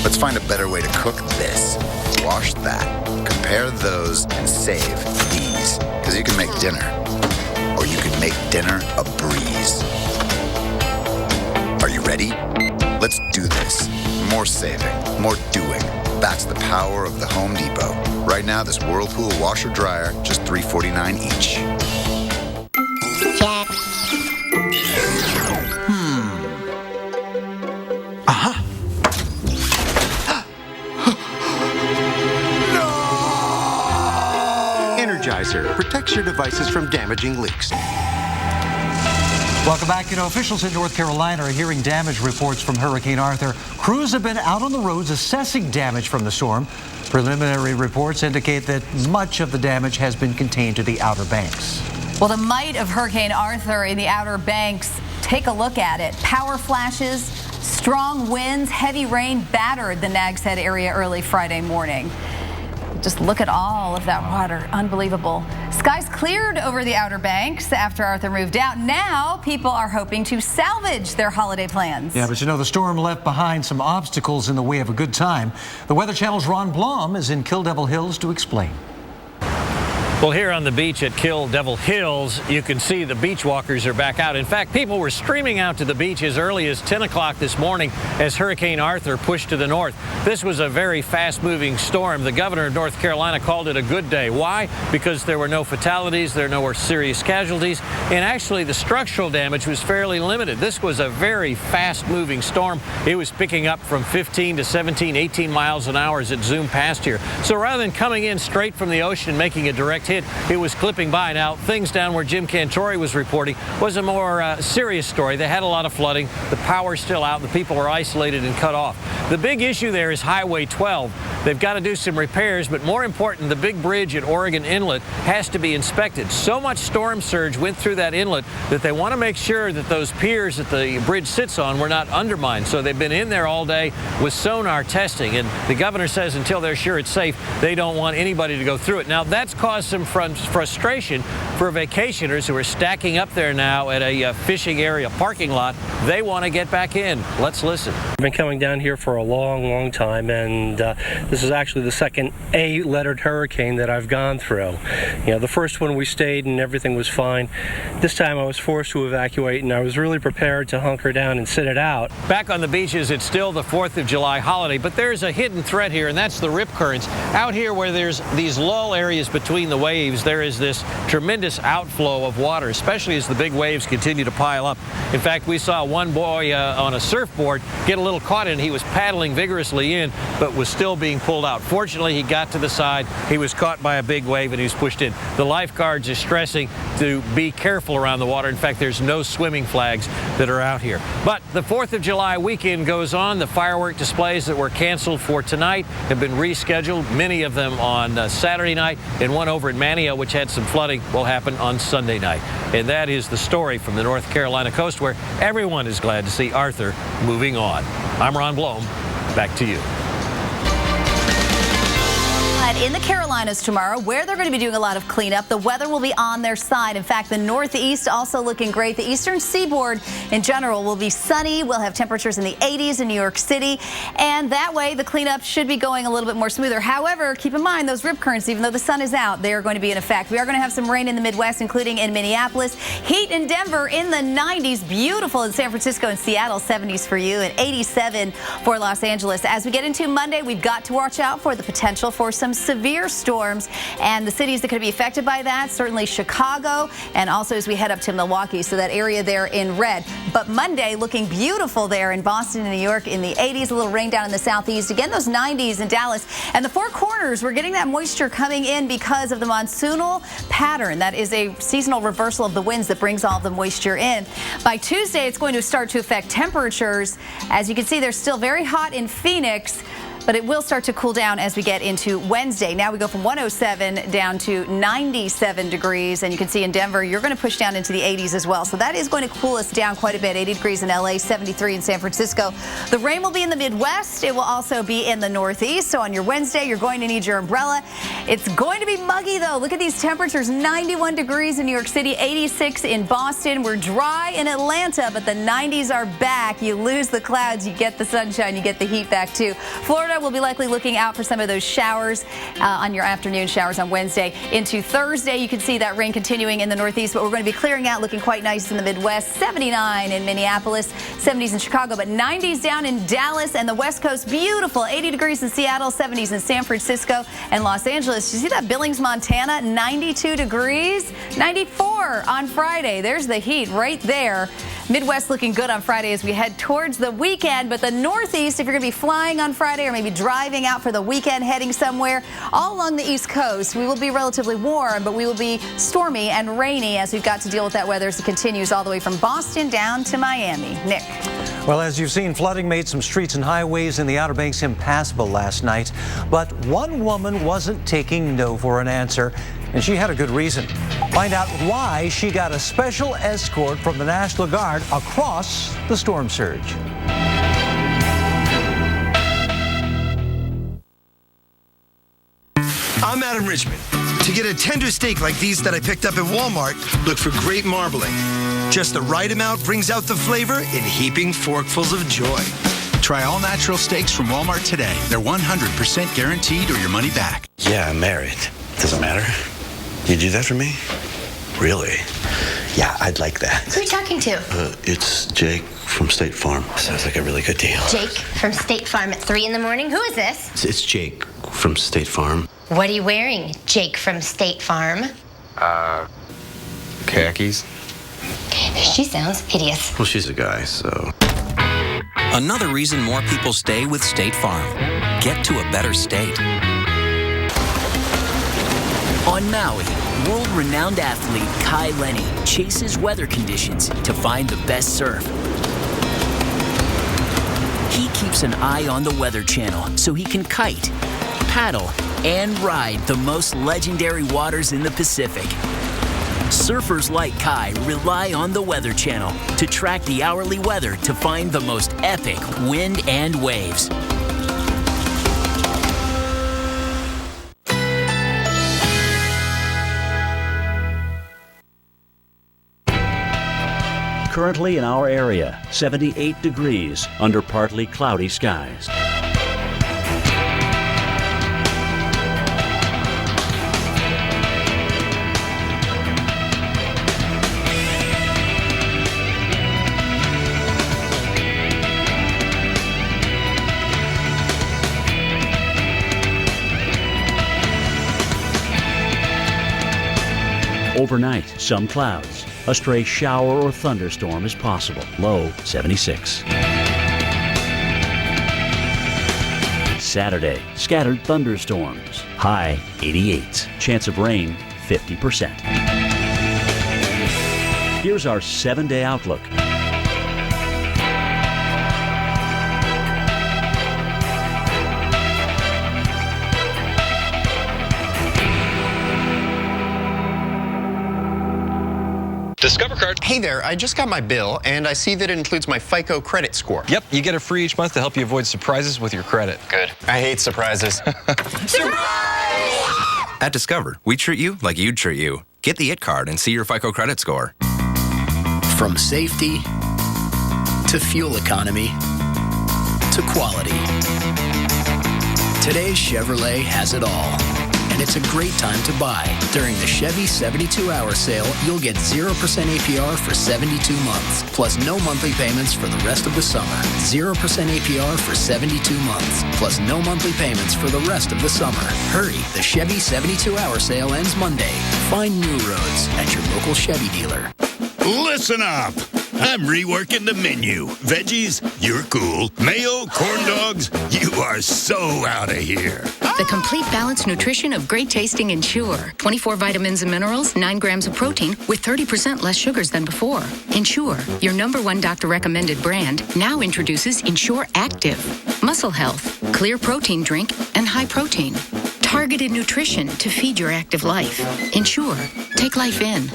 Let's find a better way to cook this. Wash that. Compare those and save these. Because you can make dinner. Or you can make dinner a breeze. Are you ready? Let's do this. More saving, more doing. That's the power of the Home Depot. Right now, this Whirlpool washer dryer, just $349 each. Check. Energizer protects your devices from damaging leaks. Welcome back. Officials in North Carolina are hearing damage reports from Hurricane Arthur. Crews have been out on the roads assessing damage from the storm. Preliminary reports indicate that much of the damage has been contained to the Outer Banks. Well, the might of Hurricane Arthur in the Outer Banks, take a look at it. Power flashes, strong winds, heavy rain battered the Nags Head area early Friday morning. Just look at all of that water. Unbelievable. Skies cleared over the Outer Banks after Arthur moved out. Now people are hoping to salvage their holiday plans. Yeah, but you know, the storm left behind some obstacles in the way of a good time. The Weather Channel's Ron Blum is in Kill Devil Hills to explain. Well, here on the beach at Kill Devil Hills, you can see the beach walkers are back out. In fact, people were streaming out to the beach as early as 10 o'clock this morning as Hurricane Arthur pushed to the north. This was a very fast-moving storm. The governor of North Carolina called it a good day. Why? Because there were no fatalities, there were no serious casualties, and actually the structural damage was fairly limited. This was a very fast-moving storm. It was picking up from 15 to 17, 18 miles an hour as it zoomed past here. So rather than coming in straight from the ocean and making a direct hit, it was clipping by. Now, things down where Jim Cantori was reporting was a more serious story. They had a lot of flooding. The power's still out. The people were isolated and cut off. The big issue there is Highway 12. They've got to do some repairs, but more important, the big bridge at Oregon Inlet has to be inspected. So much storm surge went through that inlet that they want to make sure that those piers that the bridge sits on were not undermined. So they've been in there all day with sonar testing, and the governor says until they're sure it's safe, they don't want anybody to go through it. Now, that's caused some frustration for vacationers who are stacking up there now at a fishing area parking lot. They want to get back in. Let's listen. I've been coming down here for a long time, and this is actually the second A-lettered hurricane that I've gone through. You know, the first one we stayed and everything was fine. This time I was forced to evacuate, and I was really prepared to hunker down and sit it out. Back on the beaches, it's still the 4th of July holiday, but there's a hidden threat here, and that's the rip currents. Out here where there's these lull areas between the waves, there is this tremendous tremendous outflow of water, especially as the big waves continue to pile up. In fact, we saw one boy on a surfboard get a little caught in. He was paddling vigorously in, but was still being pulled out. Fortunately, he got to the side. He was caught by a big wave and he was pushed in. The lifeguards are stressing to be careful around the water. In fact, there's no swimming flags that are out here. But the 4th of July weekend goes on. The firework displays that were canceled for tonight have been rescheduled, many of them on Saturday night, and one over at Manteo, which had some flooding, will happen on Sunday night. And that is the story from the North Carolina coast, where everyone is glad to see Arthur moving on. I'm Ron Blom. Back to you. In the Carolinas tomorrow, where they're going to be doing a lot of cleanup, the weather will be on their side. In fact, the Northeast also looking great. The eastern seaboard in general will be sunny. We'll have temperatures in the 80s in New York City, and that way the cleanup should be going a little bit more smoother. However, keep in mind those rip currents, even though the sun is out, they are going to be in effect. We are going to have some rain in the Midwest, including in Minneapolis. Heat in Denver in the 90s. Beautiful in San Francisco and Seattle, 70s for you, and 87 for Los Angeles. As we get into Monday, we've got to watch out for the potential for some severe storms, and the cities that could be affected by that, certainly Chicago, and also as we head up to Milwaukee, so that area there in red. But Monday looking beautiful there in Boston and New York in the 80s, a little rain down in the southeast, again those 90s in Dallas. And the Four Corners, we're getting that moisture coming in because of the monsoonal pattern. That is a seasonal reversal of the winds that brings all the moisture in. By Tuesday, it's going to start to affect temperatures. As you can see, they're still very hot in Phoenix, but it will start to cool down as we get into Wednesday. Now we go from 107 down to 97 degrees. And you can see in Denver, you're going to push down into the 80s as well. So that is going to cool us down quite a bit. 80 degrees in LA, 73 in San Francisco. The rain will be in the Midwest. It will also be in the Northeast. So on your Wednesday, you're going to need your umbrella. It's going to be muggy, though. Look at these temperatures. 91 degrees in New York City, 86 in Boston. We're dry in Atlanta, but the 90s are back. You lose the clouds, you get the sunshine, you get the heat back, too. Florida will be likely looking out for some of those showers on your afternoon showers on Wednesday. Into Thursday, you can see that rain continuing in the Northeast, but we're going to be clearing out, looking quite nice in the Midwest. 79 in Minneapolis, 70s in Chicago, but 90s down in Dallas and the West Coast. Beautiful. 80 degrees in Seattle, 70s in San Francisco and Los Angeles. You see that? Billings, Montana, 92 degrees, 94 on Friday. There's the heat right there. Midwest looking good on Friday as we head towards the weekend, but the Northeast, if you're going to be flying on Friday or maybe driving out for the weekend, heading somewhere, all along the East Coast, we will be relatively warm, but we will be stormy and rainy as we've got to deal with that weather as it continues all the way from Boston down to Miami. Nick. Well, as you've seen, flooding made some streets and highways in the Outer Banks impassable last night, but one woman wasn't taking no for an answer, and she had a good reason. Find out why she got a special escort from the National Guard across the storm surge. I'm Adam Richmond. To get a tender steak like these that I picked up at Walmart, look for great marbling. Just the right amount brings out the flavor in heaping forkfuls of joy. Try all natural steaks from Walmart today. They're 100% guaranteed or your money back. Yeah, I'm married. Doesn't matter. You do that for me? Really? Yeah, I'd like that. Who are you talking to? It's Jake from State Farm. Sounds like a really good deal. Jake from State Farm at 3 in the morning? Who is this? It's Jake from State Farm. What are you wearing, Jake from State Farm? Khakis. She sounds hideous. Well, she's a guy, so. Another reason more people stay with State Farm. Get to a better state. On Maui, world-renowned athlete Kai Lenny chases weather conditions to find the best surf. He keeps an eye on the Weather Channel so he can kite, paddle, and ride the most legendary waters in the Pacific. Surfers like Kai rely on the Weather Channel to track the hourly weather to find the most epic wind and waves. Currently in our area, 78 degrees under partly cloudy skies. Overnight, some clouds. A stray shower or thunderstorm is possible. Low 76. Saturday, scattered thunderstorms. High 88. Chance of rain 50%. Here's our 7-day outlook. Discover Card. Hey there, I just got my bill, and I see that it includes my FICO credit score. Yep, you get a free each month to help you avoid surprises with your credit. Good. I hate surprises. Surprise! At Discover, we treat you like you'd treat you. Get the IT card and see your FICO credit score. From safety to fuel economy to quality, today's Chevrolet has it all. And it's a great time to buy. During the Chevy 72-hour sale, you'll get 0% APR for 72 months, plus no monthly payments for the rest of the summer. 0% APR for 72 months, plus no monthly payments for the rest of the summer. Hurry, the Chevy 72-hour sale ends Monday. Find new roads at your local Chevy dealer. Listen up. I'm reworking the menu. Veggies, you're cool. Mayo, corn dogs, you are so out of here. The complete balanced nutrition of great tasting Ensure. 24 vitamins and minerals, 9 grams of protein with 30% less sugars than before. Ensure, your #1 doctor recommended brand, now introduces Ensure Active. Muscle health, clear protein drink, and high protein. Targeted nutrition to feed your active life. Ensure, take life in.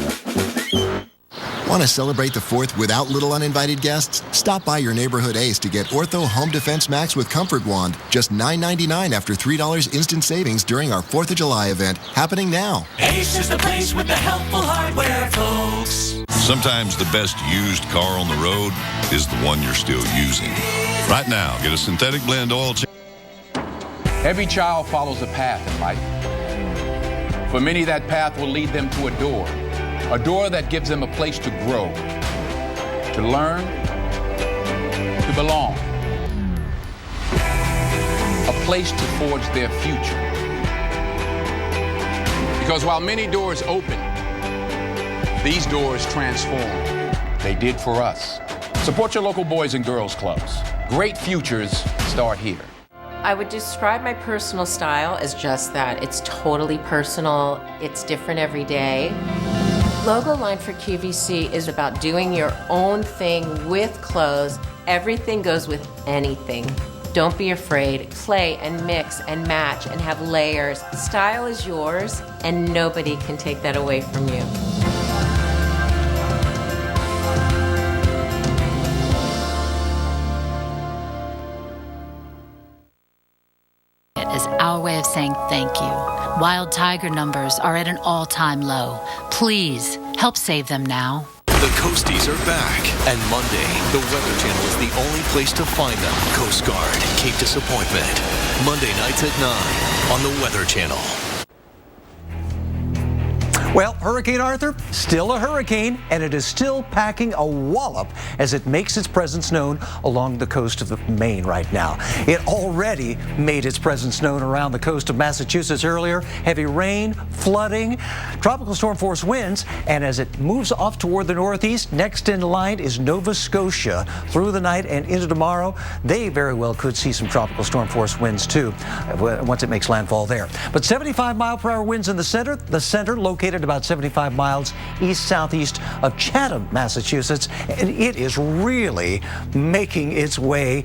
Want to celebrate the 4th without little uninvited guests? Stop by your neighborhood Ace to get Ortho Home Defense Max with Comfort Wand. Just $9.99 after $3 instant savings during our 4th of July event, happening now. Ace is the place with the helpful hardware, folks. Sometimes the best used car on the road is the one you're still using. Right now, get a synthetic blend oil change. Every child follows a path in life. For many, that path will lead them to a door that gives them a place to grow, to learn, to belong, a place to forge their future. Because while many doors open, these doors transform. They did for us. Support your local Boys and Girls Clubs. Great futures start here. I would describe my personal style as just that. It's totally personal. It's different every day. Logo line for QVC is about doing your own thing with clothes. Everything goes with anything. Don't be afraid. Play and mix and match and have layers. Style is yours, and nobody can take that away from you. It is our way of saying thank you. Wild tiger numbers are at an all-time low. Please help save them now. The Coasties are back, and Monday, the Weather Channel is the only place to find them. Coast Guard, Cape Disappointment. Monday nights at 9 on the Weather Channel. Well, Hurricane Arthur, still a hurricane, and it is still packing a wallop as it makes its presence known along the coast of Maine right now. It already made its presence known around the coast of Massachusetts earlier. Heavy rain, flooding, tropical storm force winds, and as it moves off toward the northeast, next in line is Nova Scotia. Through the night and into tomorrow, they very well could see some tropical storm force winds too, once it makes landfall there. But 75-mile-per-hour winds in the center located about 75 miles east-southeast of Chatham, Massachusetts, and it is really making its way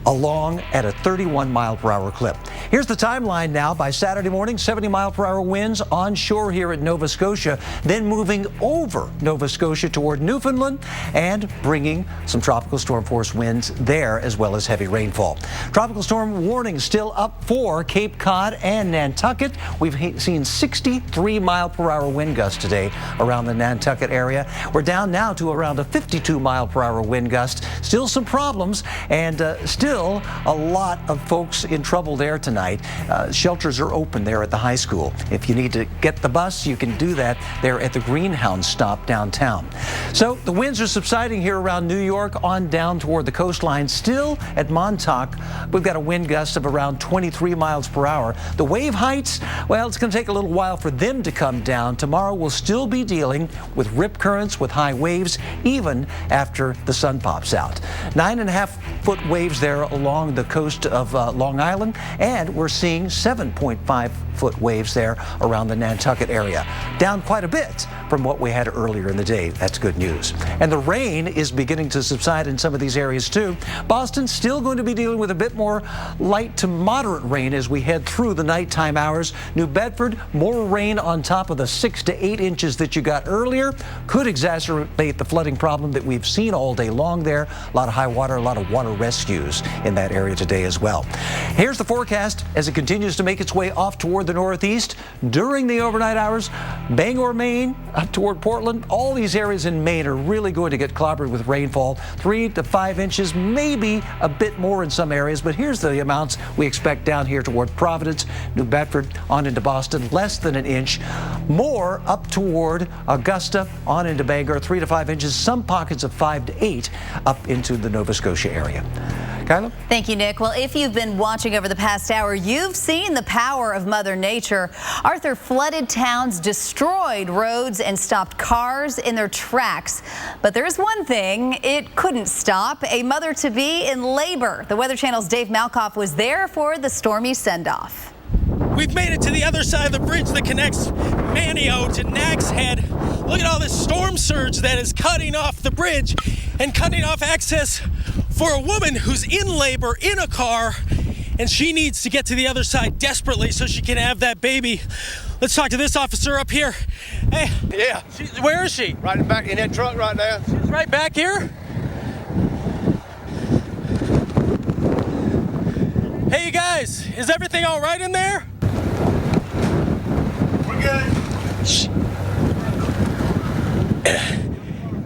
along at a 31-mile-per-hour clip. Here's the timeline now. By Saturday morning, 70-mile-per-hour winds onshore here at Nova Scotia, then moving over Nova Scotia toward Newfoundland and bringing some tropical storm force winds there as well as heavy rainfall. Tropical storm warning still up for Cape Cod and Nantucket. We've seen 63-mile-per-hour wind gusts today around the Nantucket area. We're down now to around a 52-mile-per-hour wind gust. Still some problems and still still a lot of folks in trouble there tonight. Shelters are open there at the high school. If you need to get the bus, you can do that there at the Greenhound stop downtown. So the winds are subsiding here around New York on down toward the coastline. Still at Montauk, we've got a wind gust of around 23 miles per hour. The wave heights, well, it's going to take a little while for them to come down. Tomorrow we'll still be dealing with rip currents with high waves, even after the sun pops out. 9.5-foot waves there along the coast of Long Island, and we're seeing 7.5-foot waves there around the Nantucket area. Down quite a bit from what we had earlier in the day. That's good news. And the rain is beginning to subside in some of these areas too. Boston still going to be dealing with a bit more light to moderate rain as we head through the nighttime hours. New Bedford, more rain on top of the 6 to 8 inches that you got earlier. Could exacerbate the flooding problem that we've seen all day long there. A lot of high water, a lot of water rescues in that area today as well. Here's the forecast as it continues to make its way off toward the northeast. During the overnight hours, Bangor, Maine, up toward Portland, all these areas in Maine are really going to get clobbered with rainfall. 3 to 5 inches, maybe a bit more in some areas, but here's the amounts we expect down here toward Providence, New Bedford, on into Boston, less than an inch. More up toward Augusta, on into Bangor, 3 to 5 inches, some pockets of 5 to 8 up into the Nova Scotia area. Kyla? Thank you, Nick. Well, if you've been watching over the past hour, you've seen the power of Mother Nature. Arthur flooded towns, destroyed roads, and stopped cars in their tracks. But there is one thing it couldn't stop: a mother-to-be in labor. The Weather Channel's Dave Malkoff was there for the stormy send-off. We've made it to the other side of the bridge that connects Manteo to Nags Head. Look at all this storm surge that is cutting off the bridge and cutting off access for a woman who's in labor in a car, and she needs to get to the other side desperately so she can have that baby. Let's talk to this officer up here. Hey. Yeah. Where is she? Right in back in that truck right there. She's right back here? Hey, you guys, is everything all right in there? We're good.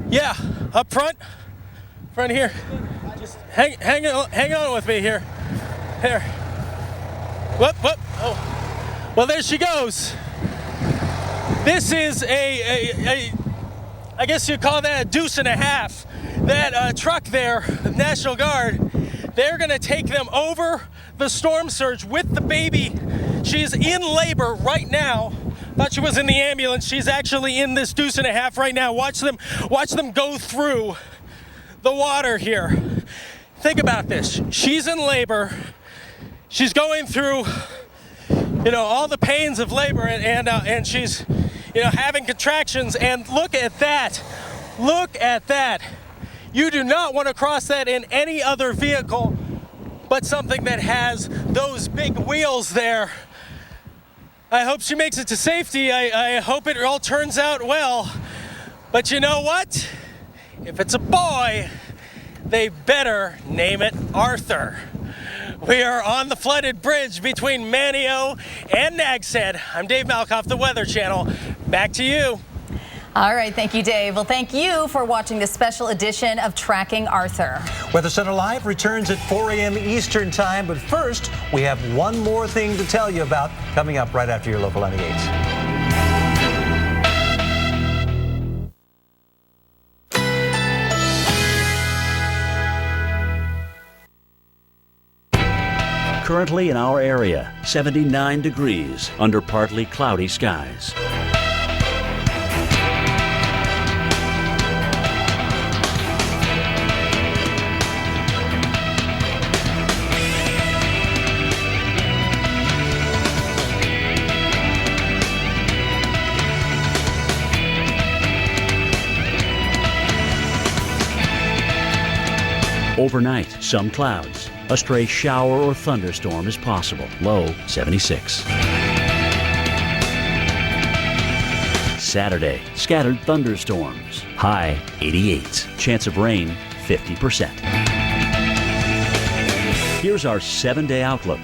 Yeah, up front here. Just hang on with me here. Here. Whoop. Oh. Well, there she goes. This is I guess you'd call that a deuce and a half. That truck there, the National Guard, they're going to take them over the storm surge with the baby. She's in labor right now. Thought she was in the ambulance. She's actually in this deuce and a half right now. Watch them go through the water here. Think about this. She's in labor. She's going through, all the pains of labor, and she's, having contractions. And look at that. Look at that. You do not want to cross that in any other vehicle but something that has those big wheels there. I hope she makes it to safety. I hope it all turns out well. But you know what? If it's a boy, they better name it Arthur. We are on the flooded bridge between Manteo and Nags Head. I'm Dave Malkoff, the Weather Channel. Back to you. All right, thank you, Dave. Well, thank you for watching this special edition of Tracking Arthur. Weather Center Live returns at 4 a.m. Eastern Time, but first, we have one more thing to tell you about coming up right after your local 98s. Currently in our area, 79 degrees under partly cloudy skies. Overnight, some clouds. A stray shower or thunderstorm is possible. Low 76. Saturday, scattered thunderstorms. High 88. Chance of rain 50%. Here's our 7-day outlook.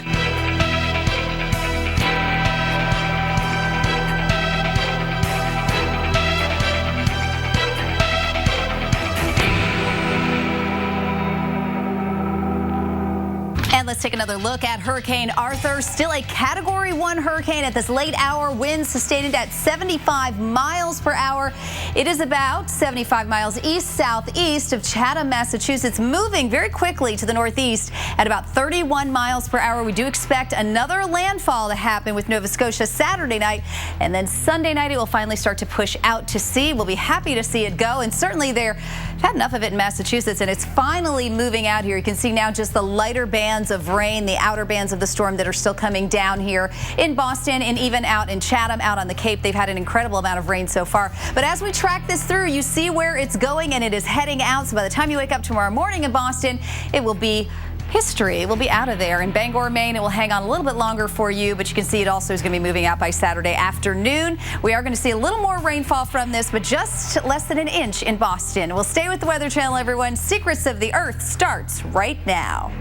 9, let's take another look at Hurricane Arthur. Still a Category 1 hurricane at this late hour. Winds sustained at 75 miles per hour. It is about 75 miles east-southeast of Chatham, Massachusetts, moving very quickly to the northeast at about 31 miles per hour. We do expect another landfall to happen with Nova Scotia Saturday night, and then Sunday night it will finally start to push out to sea. We'll be happy to see it go, and certainly they've had enough of it in Massachusetts, and it's finally moving out here. You can see now just the lighter bands of rain, the outer bands of the storm that are still coming down here in Boston and even out in Chatham, out on the Cape. They've had an incredible amount of rain so far. But as we track this through, you see where it's going, and it is heading out. So by the time you wake up tomorrow morning in Boston, it will be history. It will be out of there. In Bangor, Maine, it will hang on a little bit longer for you, but you can see it also is going to be moving out by Saturday afternoon. We are going to see a little more rainfall from this, but just less than an inch in Boston. We'll stay with the Weather Channel, everyone. Secrets of the Earth starts right now.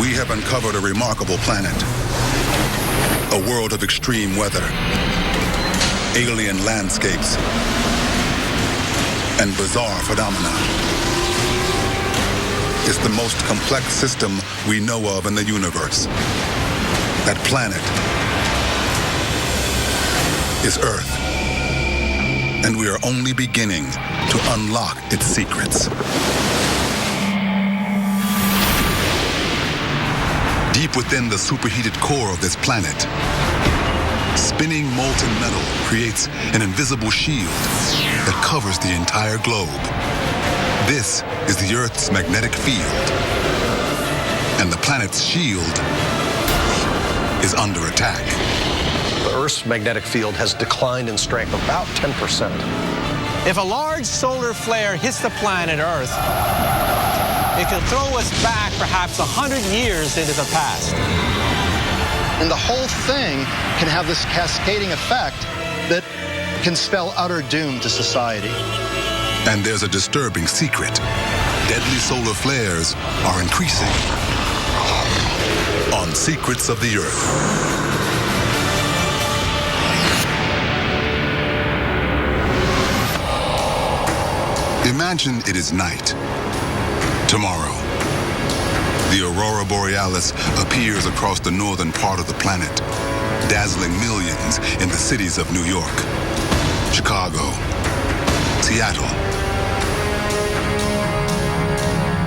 We have uncovered a remarkable planet, a world of extreme weather, alien landscapes, and bizarre phenomena. It's the most complex system we know of in the universe. That planet is Earth, and we are only beginning to unlock its secrets. Deep within the superheated core of this planet, spinning molten metal creates an invisible shield that covers the entire globe. This is the Earth's magnetic field, and the planet's shield is under attack. The Earth's magnetic field has declined in strength about 10%. If a large solar flare hits the planet Earth, it can throw us back perhaps 100 years into the past. And the whole thing can have this cascading effect that can spell utter doom to society. And there's a disturbing secret. Deadly solar flares are increasing. On Secrets of the Earth. Imagine it is night. Tomorrow, the Aurora Borealis appears across the northern part of the planet, dazzling millions in the cities of New York, Chicago, Seattle.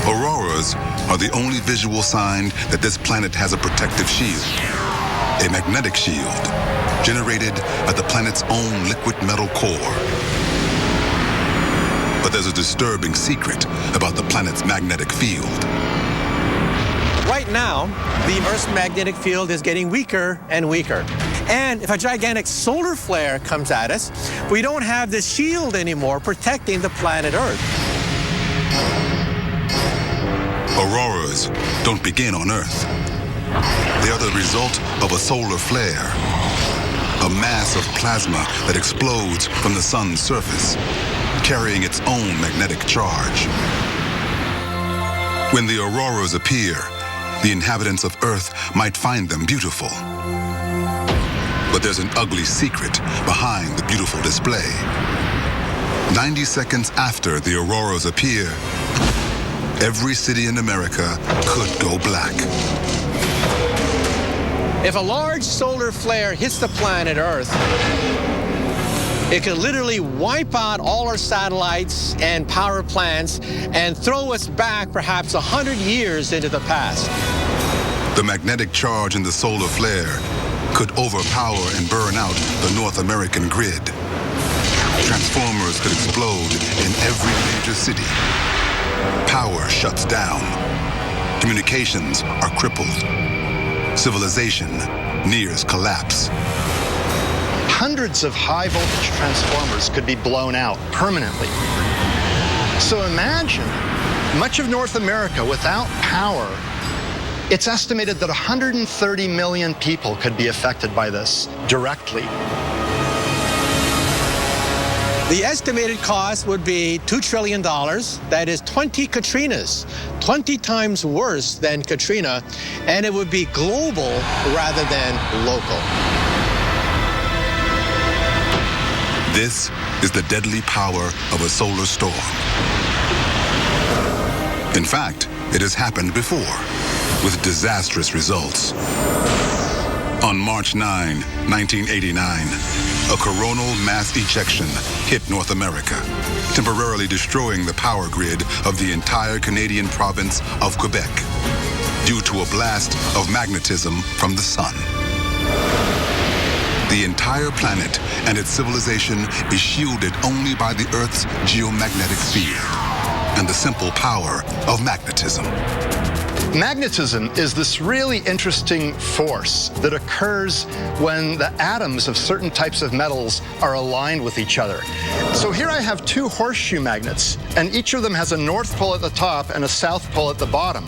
Auroras are the only visual sign that this planet has a protective shield, a magnetic shield, generated at the planet's own liquid metal core. But there's a disturbing secret about the planet's magnetic field. Right now, the Earth's magnetic field is getting weaker and weaker. And if a gigantic solar flare comes at us, we don't have this shield anymore protecting the planet Earth. Auroras don't begin on Earth. They are the result of a solar flare, a mass of plasma that explodes from the sun's surface, carrying its own magnetic charge. When the auroras appear, the inhabitants of Earth might find them beautiful. But there's an ugly secret behind the beautiful display. 90 seconds after the auroras appear, every city in America could go black. If a large solar flare hits the planet Earth, it can literally wipe out all our satellites and power plants and throw us back perhaps 100 years into the past. The magnetic charge in the solar flare could overpower and burn out the North American grid. Transformers could explode in every major city. Power shuts down. Communications are crippled. Civilization nears collapse. Hundreds of high-voltage transformers could be blown out permanently. So imagine much of North America without power. It's estimated that 130 million people could be affected by this directly. The estimated cost would be $2 trillion. That is 20 Katrinas, 20 times worse than Katrina, and it would be global rather than local. This is the deadly power of a solar storm. In fact, it has happened before, with disastrous results. On March 9, 1989, a coronal mass ejection hit North America, temporarily destroying the power grid of the entire Canadian province of Quebec due to a blast of magnetism from the sun. The entire planet and its civilization is shielded only by the Earth's geomagnetic field and the simple power of magnetism. Magnetism is this really interesting force that occurs when the atoms of certain types of metals are aligned with each other. So here I have two horseshoe magnets, and each of them has a north pole at the top and a south pole at the bottom.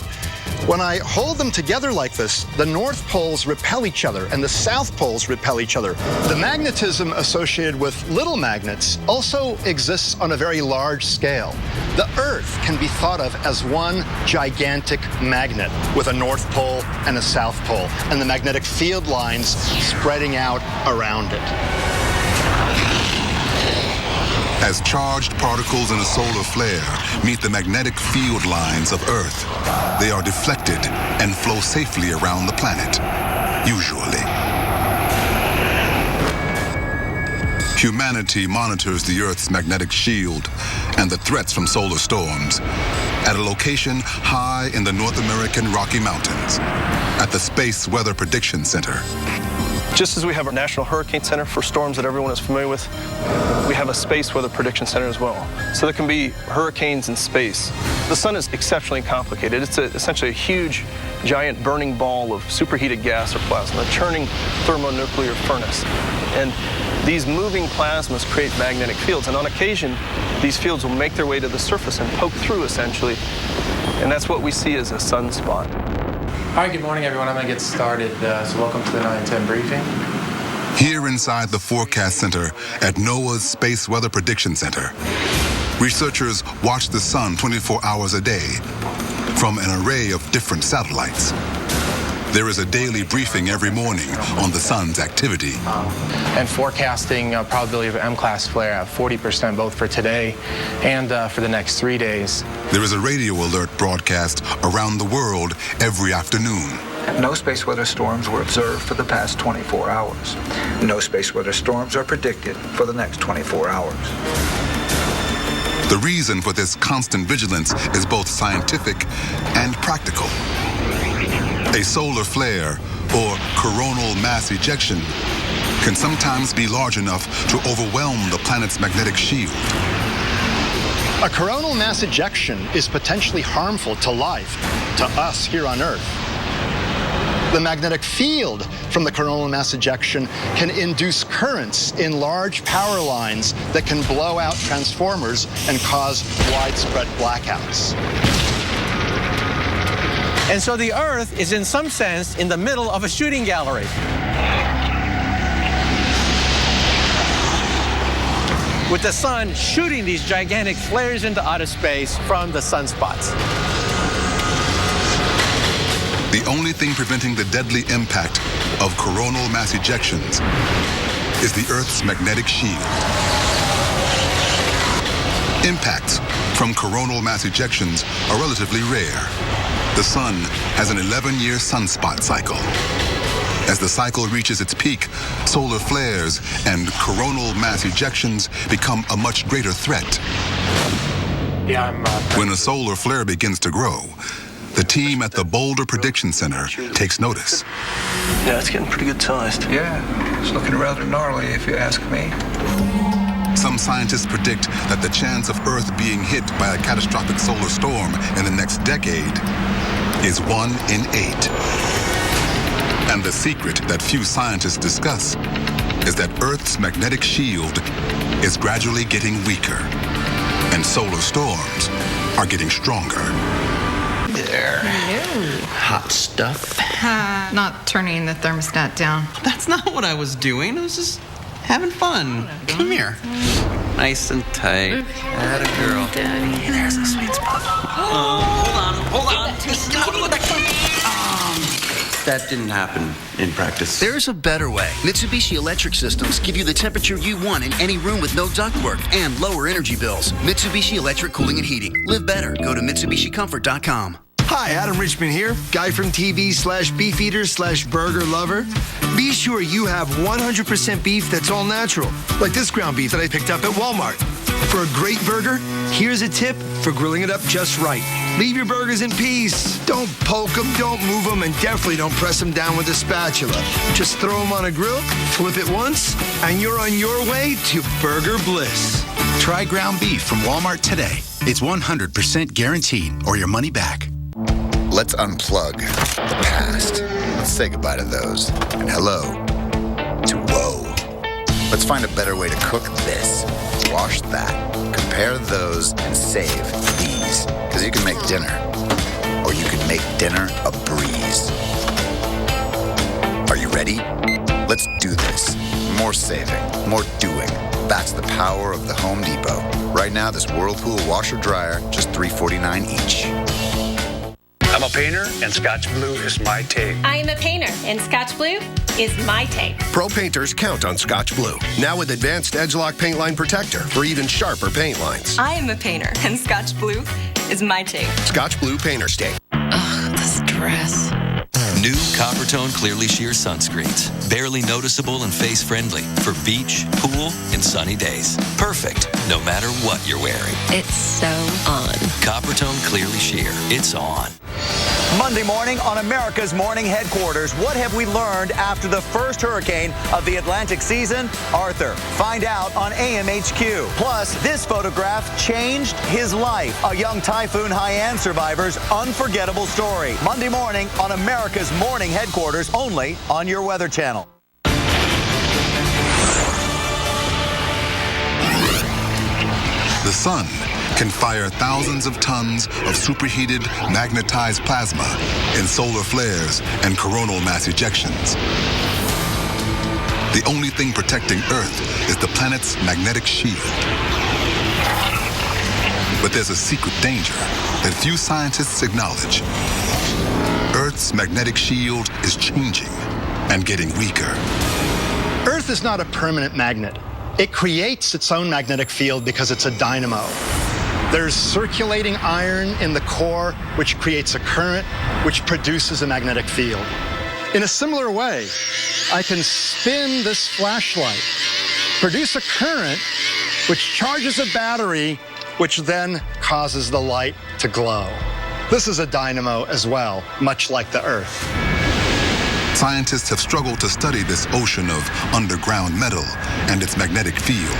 When I hold them together like this, the north poles repel each other and the south poles repel each other. The magnetism associated with little magnets also exists on a very large scale. The Earth can be thought of as one gigantic magnet with a north pole and a south pole, and the magnetic field lines spreading out around it. As charged particles in a solar flare meet the magnetic field lines of Earth, they are deflected and flow safely around the planet, usually. Humanity monitors the Earth's magnetic shield and the threats from solar storms at a location high in the North American Rocky Mountains, at the Space Weather Prediction Center. Just as we have our National Hurricane Center for storms that everyone is familiar with, we have a Space Weather Prediction Center as well. So there can be hurricanes in space. The sun is exceptionally complicated. It's essentially a huge, giant burning ball of superheated gas or plasma, a churning thermonuclear furnace. And these moving plasmas create magnetic fields, and on occasion, these fields will make their way to the surface and poke through, essentially. And that's what we see as a sunspot. All right, good morning, everyone. I'm going to get started. So welcome to the 9:10 briefing. Here inside the Forecast Center at NOAA's Space Weather Prediction Center, researchers watch the sun 24 hours a day from an array of different satellites. There is a daily briefing every morning on the sun's activity. And forecasting probability of M-class flare at 40% both for today and for the next 3 days. There is a radio alert broadcast around the world every afternoon. No space weather storms were observed for the past 24 hours. No space weather storms are predicted for the next 24 hours. The reason for this constant vigilance is both scientific and practical. A solar flare, or coronal mass ejection, can sometimes be large enough to overwhelm the planet's magnetic shield. A coronal mass ejection is potentially harmful to life, to us here on Earth. The magnetic field from the coronal mass ejection can induce currents in large power lines that can blow out transformers and cause widespread blackouts. And so the Earth is in some sense in the middle of a shooting gallery. With the sun shooting these gigantic flares into outer space from the sunspots. The only thing preventing the deadly impact of coronal mass ejections is the Earth's magnetic shield. Impacts from coronal mass ejections are relatively rare. The sun has an 11-year sunspot cycle. As the cycle reaches its peak, solar flares and coronal mass ejections become a much greater threat. When a solar flare begins to grow, the team at the Boulder Prediction Center takes notice. Yeah, it's getting pretty good sized. Yeah, it's looking rather gnarly if you ask me. Some scientists predict that the chance of Earth being hit by a catastrophic solar storm in the next decade is 1 in 8. And the secret that few scientists discuss is that Earth's magnetic shield is gradually getting weaker, and solar storms are getting stronger. There. Hot stuff. Not turning the thermostat down. That's not what I was doing. I was just having fun. Come here. Nice and tight. Atta girl. Daddy. Hey, there's a sweet spot. Hold on. That didn't happen in practice. There's a better way. Mitsubishi Electric Systems give you the temperature you want in any room with no ductwork and lower energy bills. Mitsubishi Electric Cooling and Heating. Live better. Go to MitsubishiComfort.com. Hi, Adam Richman here, guy from TV/beefeater/burger lover. Be sure you have 100% beef that's all natural, like this ground beef that I picked up at Walmart. For a great burger, here's a tip for grilling it up just right. Leave your burgers in peace. Don't poke them, don't move them, and definitely don't press them down with a spatula. Just throw them on a grill, flip it once, and you're on your way to burger bliss. Try ground beef from Walmart today. It's 100% guaranteed or your money back. Let's unplug the past. Let's say goodbye to those. And hello to whoa. Let's find a better way to cook this. Wash that. Compare those and save these. Because you can make dinner. Or you can make dinner a breeze. Are you ready? Let's do this. More saving. More doing. That's the power of the Home Depot. Right now, this Whirlpool washer-dryer, just $349 each. I'm a painter, and Scotch Blue is my tape. I am a painter, and Scotch Blue is my tape. Pro painters count on Scotch Blue. Now with advanced Edge-Lock paint line protector for even sharper paint lines. I am a painter, and Scotch Blue is my tape. Scotch Blue Painter's Tape. Ugh, this dress. New Coppertone Clearly Sheer sunscreens. Barely noticeable and face-friendly for beach, pool, and sunny days. Perfect, no matter what you're wearing. It's so on. Coppertone Clearly Sheer. It's on. Monday morning on America's Morning Headquarters. What have we learned after the first hurricane of the Atlantic season? Arthur, find out on AMHQ. Plus, this photograph changed his life. A young Typhoon Haiyan survivor's unforgettable story. Monday morning on America's Morning Headquarters, only on your Weather Channel. The sun can fire thousands of tons of superheated magnetized plasma in solar flares and coronal mass ejections. The only thing protecting Earth is the planet's magnetic shield. But there's a secret danger that few scientists acknowledge. Earth's magnetic shield is changing and getting weaker. Earth is not a permanent magnet. It creates its own magnetic field because it's a dynamo. There's circulating iron in the core, which creates a current, which produces a magnetic field. In a similar way, I can spin this flashlight, produce a current, which charges a battery, which then causes the light to glow. This is a dynamo as well, much like the Earth. Scientists have struggled to study this ocean of underground metal and its magnetic field.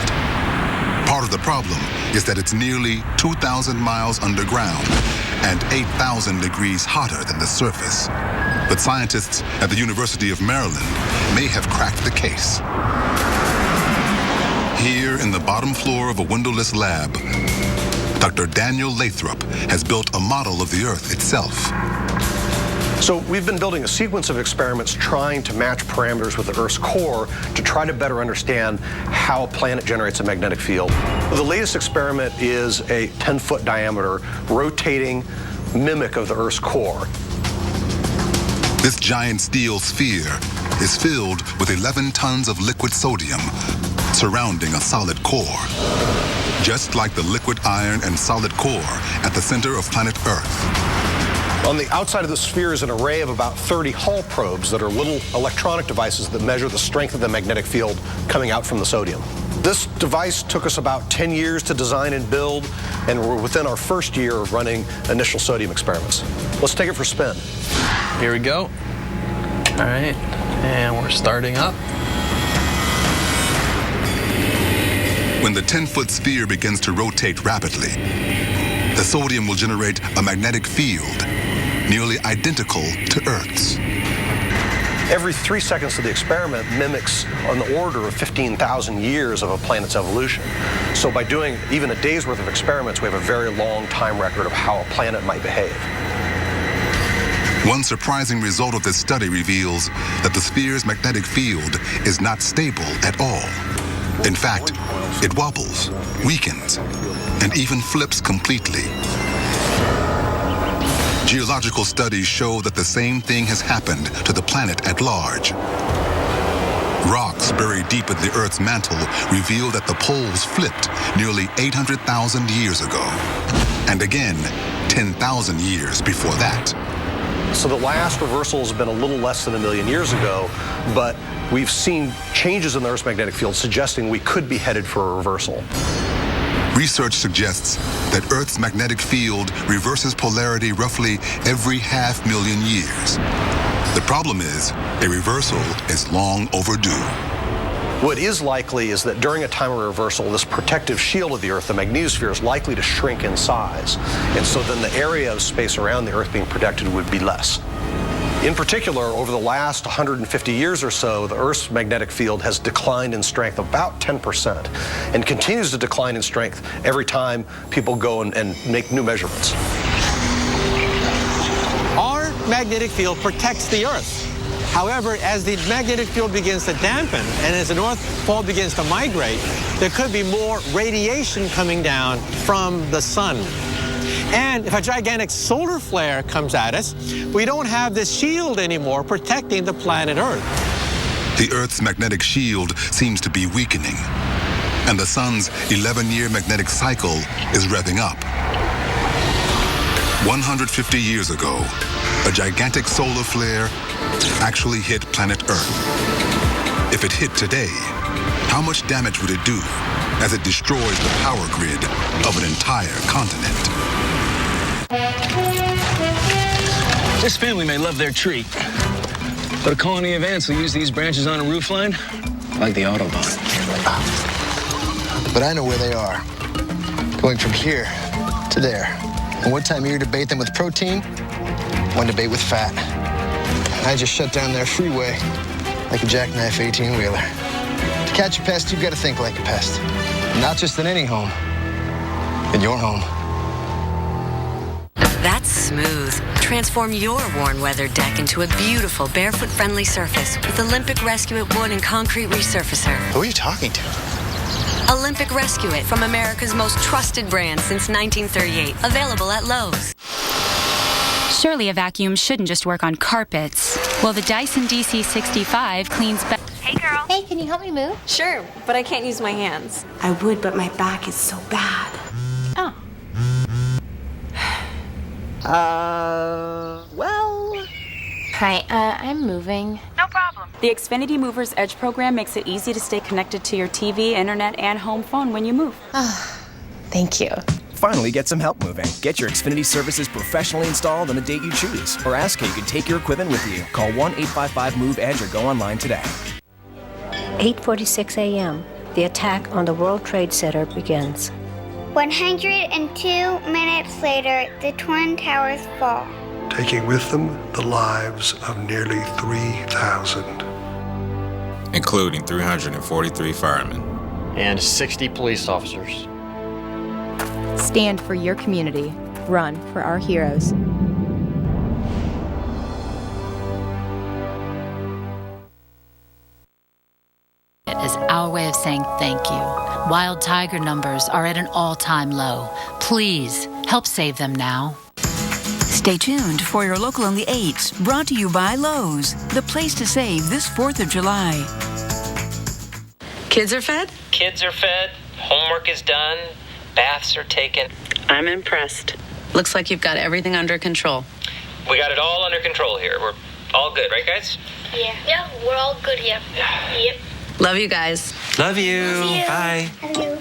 Part of the problem is that it's nearly 2,000 miles underground and 8,000 degrees hotter than the surface. But scientists at the University of Maryland may have cracked the case. Here in the bottom floor of a windowless lab, Dr. Daniel Lathrop has built a model of the Earth itself. So we've been building a sequence of experiments trying to match parameters with the Earth's core to try to better understand how a planet generates a magnetic field. The latest experiment is a 10-foot diameter rotating mimic of the Earth's core. This giant steel sphere is filled with 11 tons of liquid sodium surrounding a solid core, just like the liquid iron and solid core at the center of planet Earth. On the outside of the sphere is an array of about 30 Hall probes that are little electronic devices that measure the strength of the magnetic field coming out from the sodium. This device took us about 10 years to design and build, and we're within our first year of running initial sodium experiments. Let's take it for a spin. Here we go. All right, and we're starting up. When the 10-foot sphere begins to rotate rapidly, the sodium will generate a magnetic field nearly identical to Earth's. Every 3 seconds of the experiment mimics on the order of 15,000 years of a planet's evolution. So by doing even a day's worth of experiments, we have a very long time record of how a planet might behave. One surprising result of this study reveals that the sphere's magnetic field is not stable at all. In fact, it wobbles, weakens, and even flips completely. Geological studies show that the same thing has happened to the planet at large. Rocks buried deep in the Earth's mantle reveal that the poles flipped nearly 800,000 years ago. And again, 10,000 years before that. So the last reversal has been a little less than 1 million years ago, but we've seen changes in the Earth's magnetic field suggesting we could be headed for a reversal. Research suggests that Earth's magnetic field reverses polarity roughly every 500,000 years. The problem is, a reversal is long overdue. What is likely is that during a time of reversal, this protective shield of the Earth, the magnetosphere, is likely to shrink in size. And so then the area of space around the Earth being protected would be less. In particular, over the last 150 years or so, the Earth's magnetic field has declined in strength about 10% and continues to decline in strength every time people go and make new measurements. Our magnetic field protects the Earth. However, as the magnetic field begins to dampen and as the North Pole begins to migrate, there could be more radiation coming down from the sun. And if a gigantic solar flare comes at us, we don't have this shield anymore protecting the planet Earth. The Earth's magnetic shield seems to be weakening, and the sun's 11-year magnetic cycle is revving up. 150 years ago, a gigantic solar flare actually hit planet Earth. If it hit today, how much damage would it do as it destroys the power grid of an entire continent? This family may love their tree, but a colony of ants will use these branches on a roofline like the Autobahn. But I know where they are. Going from here to there. And what time of year to bait them with protein? One to bait with fat. I just shut down their freeway like a jackknife 18-wheeler. To catch a pest, you've got to think like a pest. Not just in any home, in your home. That's smooth. Transform your worn weather deck into a beautiful barefoot-friendly surface with Olympic Rescue It wood and concrete resurfacer. Who are you talking to? Olympic Rescue It, from America's most trusted brand since 1938. Available at Lowe's. Surely a vacuum shouldn't just work on carpets. Well, the Dyson DC65 cleans better. Hey, girl. Hey, can you help me move? Sure, but I can't use my hands. I would, but my back is so bad. Oh. Well. Hi, I'm moving. No problem. The Xfinity Movers Edge program makes it easy to stay connected to your TV, internet, and home phone when you move. Thank you. Finally, get some help moving. Get your Xfinity services professionally installed on the date you choose, or ask how you can take your equipment with you. Call 1-855-MOVE-EDGE or go online today. 8:46 a.m. The attack on the World Trade Center begins. 102 minutes later, the Twin Towers fall, taking with them the lives of nearly 3,000. Including 343 firemen. And 60 police officers. Stand for your community. Run for our heroes. It is our way of saying thank you. Wild tiger numbers are at an all-time low. Please help save them now. Stay tuned for your local on the 8s, brought to you by Lowe's, the place to save this 4th of July. Kids are fed? Kids are fed, homework is done, baths are taken. I'm impressed. Looks like you've got everything under control. We got it all under control here. We're all good, right, guys? Yeah. Yeah, we're all good here. Yep. Love you guys. Love you. Love you. Bye. Love you.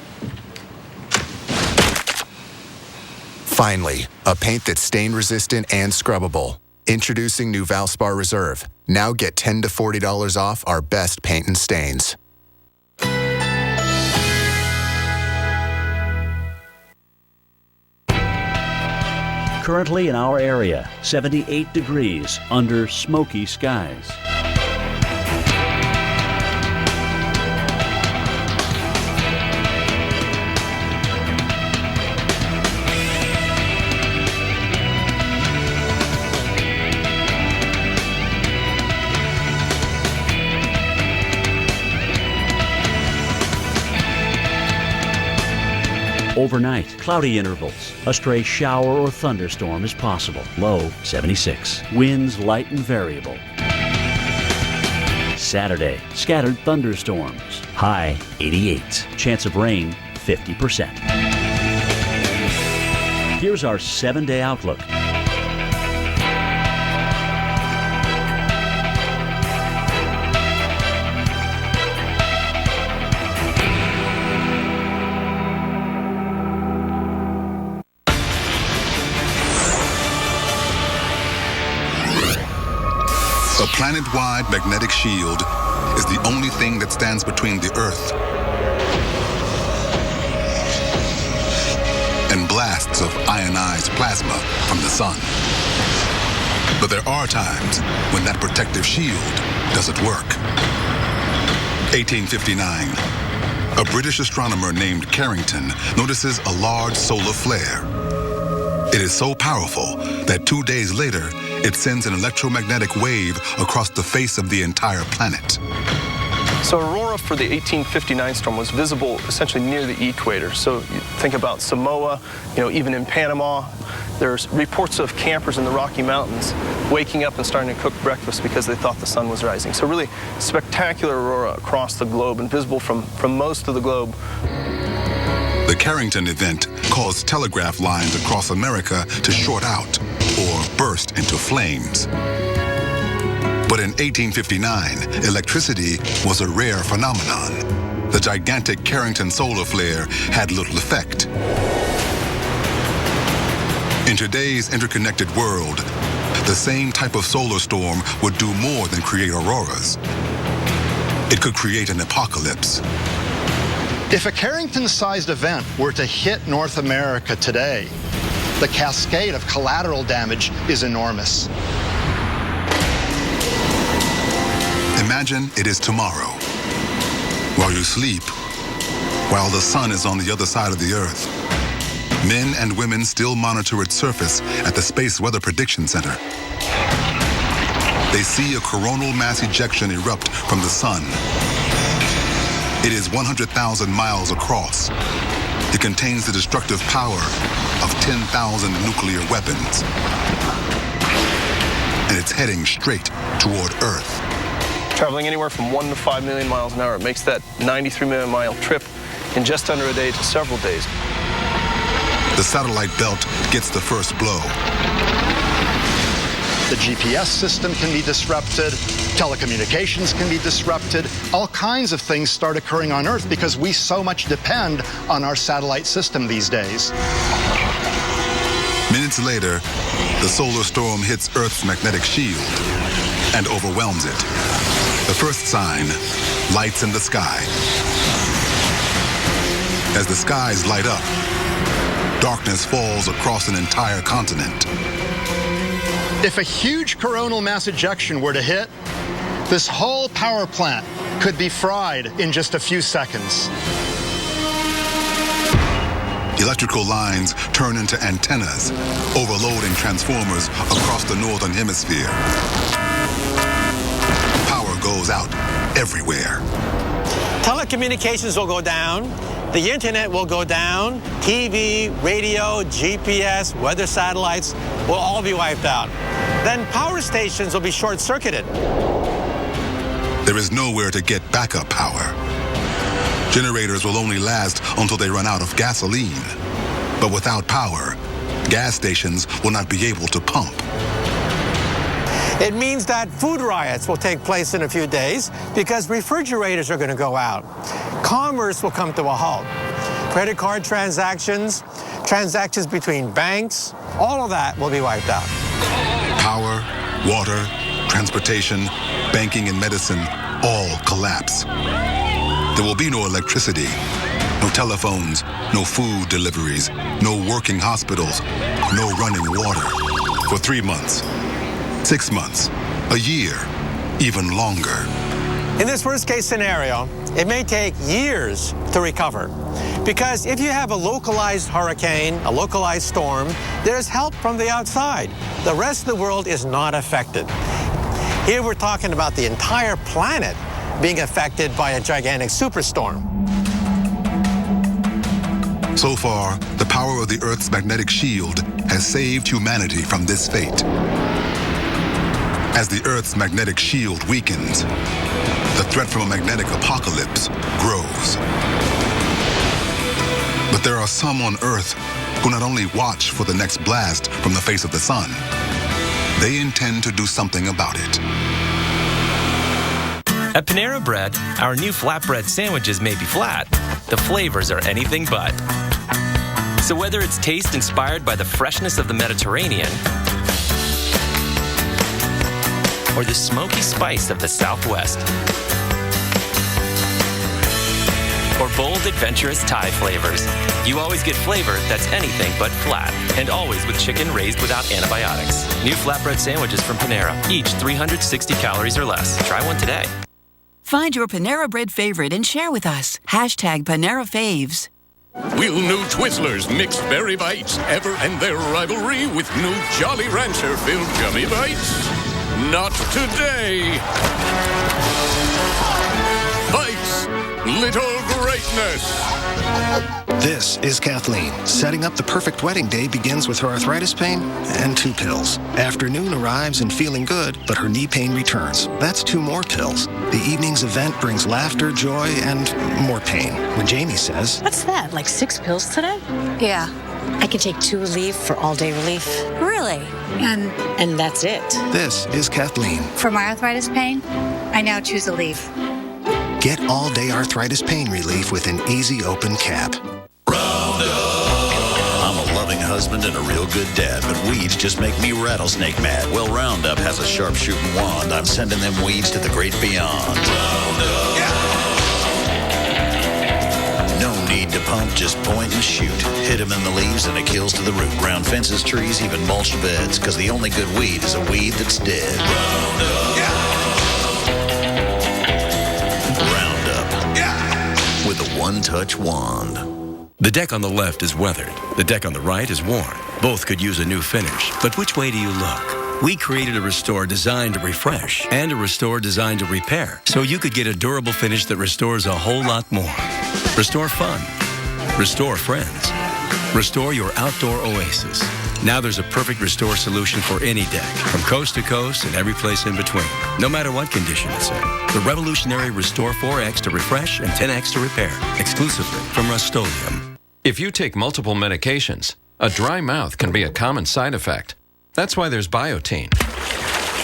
Finally, a paint that's stain-resistant and scrubbable. Introducing new Valspar Reserve. Now get $10 to $40 off our best paint and stains. Currently in our area, 78 degrees under smoky skies. Overnight, cloudy intervals. A stray shower or thunderstorm is possible. Low 76. Winds light and variable. Saturday, scattered thunderstorms. High 88. Chance of rain 50%. Here's our 7-day outlook. A planet-wide magnetic shield is the only thing that stands between the Earth and blasts of ionized plasma from the sun. But there are times when that protective shield doesn't work. 1859. A British astronomer named Carrington notices a large solar flare. It is so powerful that 2 days later, it sends an electromagnetic wave across the face of the entire planet. So aurora for the 1859 storm was visible essentially near the equator. So you think about Samoa, even in Panama. There's reports of campers in the Rocky Mountains waking up and starting to cook breakfast because they thought the sun was rising. So really spectacular aurora across the globe and visible from most of the globe. The Carrington event caused telegraph lines across America to short out or burst into flames. But in 1859, electricity was a rare phenomenon. The gigantic Carrington solar flare had little effect. In today's interconnected world, the same type of solar storm would do more than create auroras. It could create an apocalypse. If a Carrington-sized event were to hit North America today, the cascade of collateral damage is enormous. Imagine it is tomorrow, while you sleep, while the sun is on the other side of the Earth. Men and women still monitor its surface at the Space Weather Prediction Center. They see a coronal mass ejection erupt from the sun. It is 100,000 miles across. It contains the destructive power of 10,000 nuclear weapons. And it's heading straight toward Earth. Traveling anywhere from 1 to 5 million miles an hour. It makes that 93 million mile trip in just under a day to several days. The satellite belt gets the first blow. The GPS system can be disrupted, telecommunications can be disrupted, all kinds of things start occurring on Earth because we so much depend on our satellite system these days. Minutes later, the solar storm hits Earth's magnetic shield and overwhelms it. The first sign, lights in the sky. As the skies light up, darkness falls across an entire continent. If a huge coronal mass ejection were to hit, this whole power plant could be fried in just a few seconds. Electrical lines turn into antennas, overloading transformers across the northern hemisphere. Power goes out everywhere. Telecommunications will go down. The internet will go down. TV, radio, GPS, weather satellites will all be wiped out. Then power stations will be short-circuited. There is nowhere to get backup power. Generators will only last until they run out of gasoline. But without power, gas stations will not be able to pump. It means that food riots will take place in a few days because refrigerators are going to go out. Commerce will come to a halt. Credit card transactions, transactions between banks, all of that will be wiped out. Power, water, transportation, banking, and medicine all collapse. There will be no electricity, no telephones, no food deliveries, no working hospitals, no running water for 3 months, 6 months, a year, even longer. In this worst-case scenario, it may take years to recover. Because if you have a localized hurricane, a localized storm, there's help from the outside. The rest of the world is not affected. Here we're talking about the entire planet being affected by a gigantic superstorm. So far, the power of the Earth's magnetic shield has saved humanity from this fate. As the Earth's magnetic shield weakens, the threat from a magnetic apocalypse grows. But there are some on Earth who not only watch for the next blast from the face of the sun, they intend to do something about it. At Panera Bread, our new flatbread sandwiches may be flat. The flavors are anything but. So whether it's taste inspired by the freshness of the Mediterranean or the smoky spice of the Southwest, or bold, adventurous Thai flavors, you always get flavor that's anything but flat, and always with chicken raised without antibiotics. New flatbread sandwiches from Panera, each 360 calories or less. Try one today. Find your Panera Bread favorite and share with us. Hashtag Panera Faves. Will new Twizzlers Mixed Berry Bites ever end their rivalry with new Jolly Rancher-filled gummy bites? Not today. Bites, little greatness. This is Kathleen. Setting up the perfect wedding day begins with her arthritis pain and 2 pills. Afternoon arrives and feeling good, but her knee pain returns. That's 2 more pills. The evening's event brings laughter, joy, and more pain. When Jamie says, "What's that, like 6 pills today?" Yeah. I can take 2 Aleve for all-day relief. Really? And that's it. this is Kathleen. For my arthritis pain, I now choose Aleve. Get all-day arthritis pain relief with an easy open cap. I'm a loving husband and a real good dad, but weeds just make me rattlesnake mad. Well, Roundup has a sharpshooting wand. I'm sending them weeds to the great beyond. No need to pump, just point and shoot. Hit them in the leaves and it kills to the root. Round fences, trees, even mulch beds, because the only good weed is a weed that's dead. Roundup. With a one-touch wand. The deck on the left is weathered. The deck on the right is worn. Both could use a new finish. But which way do you look? We created a Restore designed to refresh and a Restore designed to repair, so you could get a durable finish that restores a whole lot more. Restore fun. Restore friends. Restore your outdoor oasis. Now there's a perfect Restore solution for any deck, from coast to coast and every place in between, no matter what condition it's in. The revolutionary Restore 4X to refresh and 10X to repair, exclusively from Rust-Oleum. If you take multiple medications, a dry mouth can be a common side effect. That's why there's Biotene.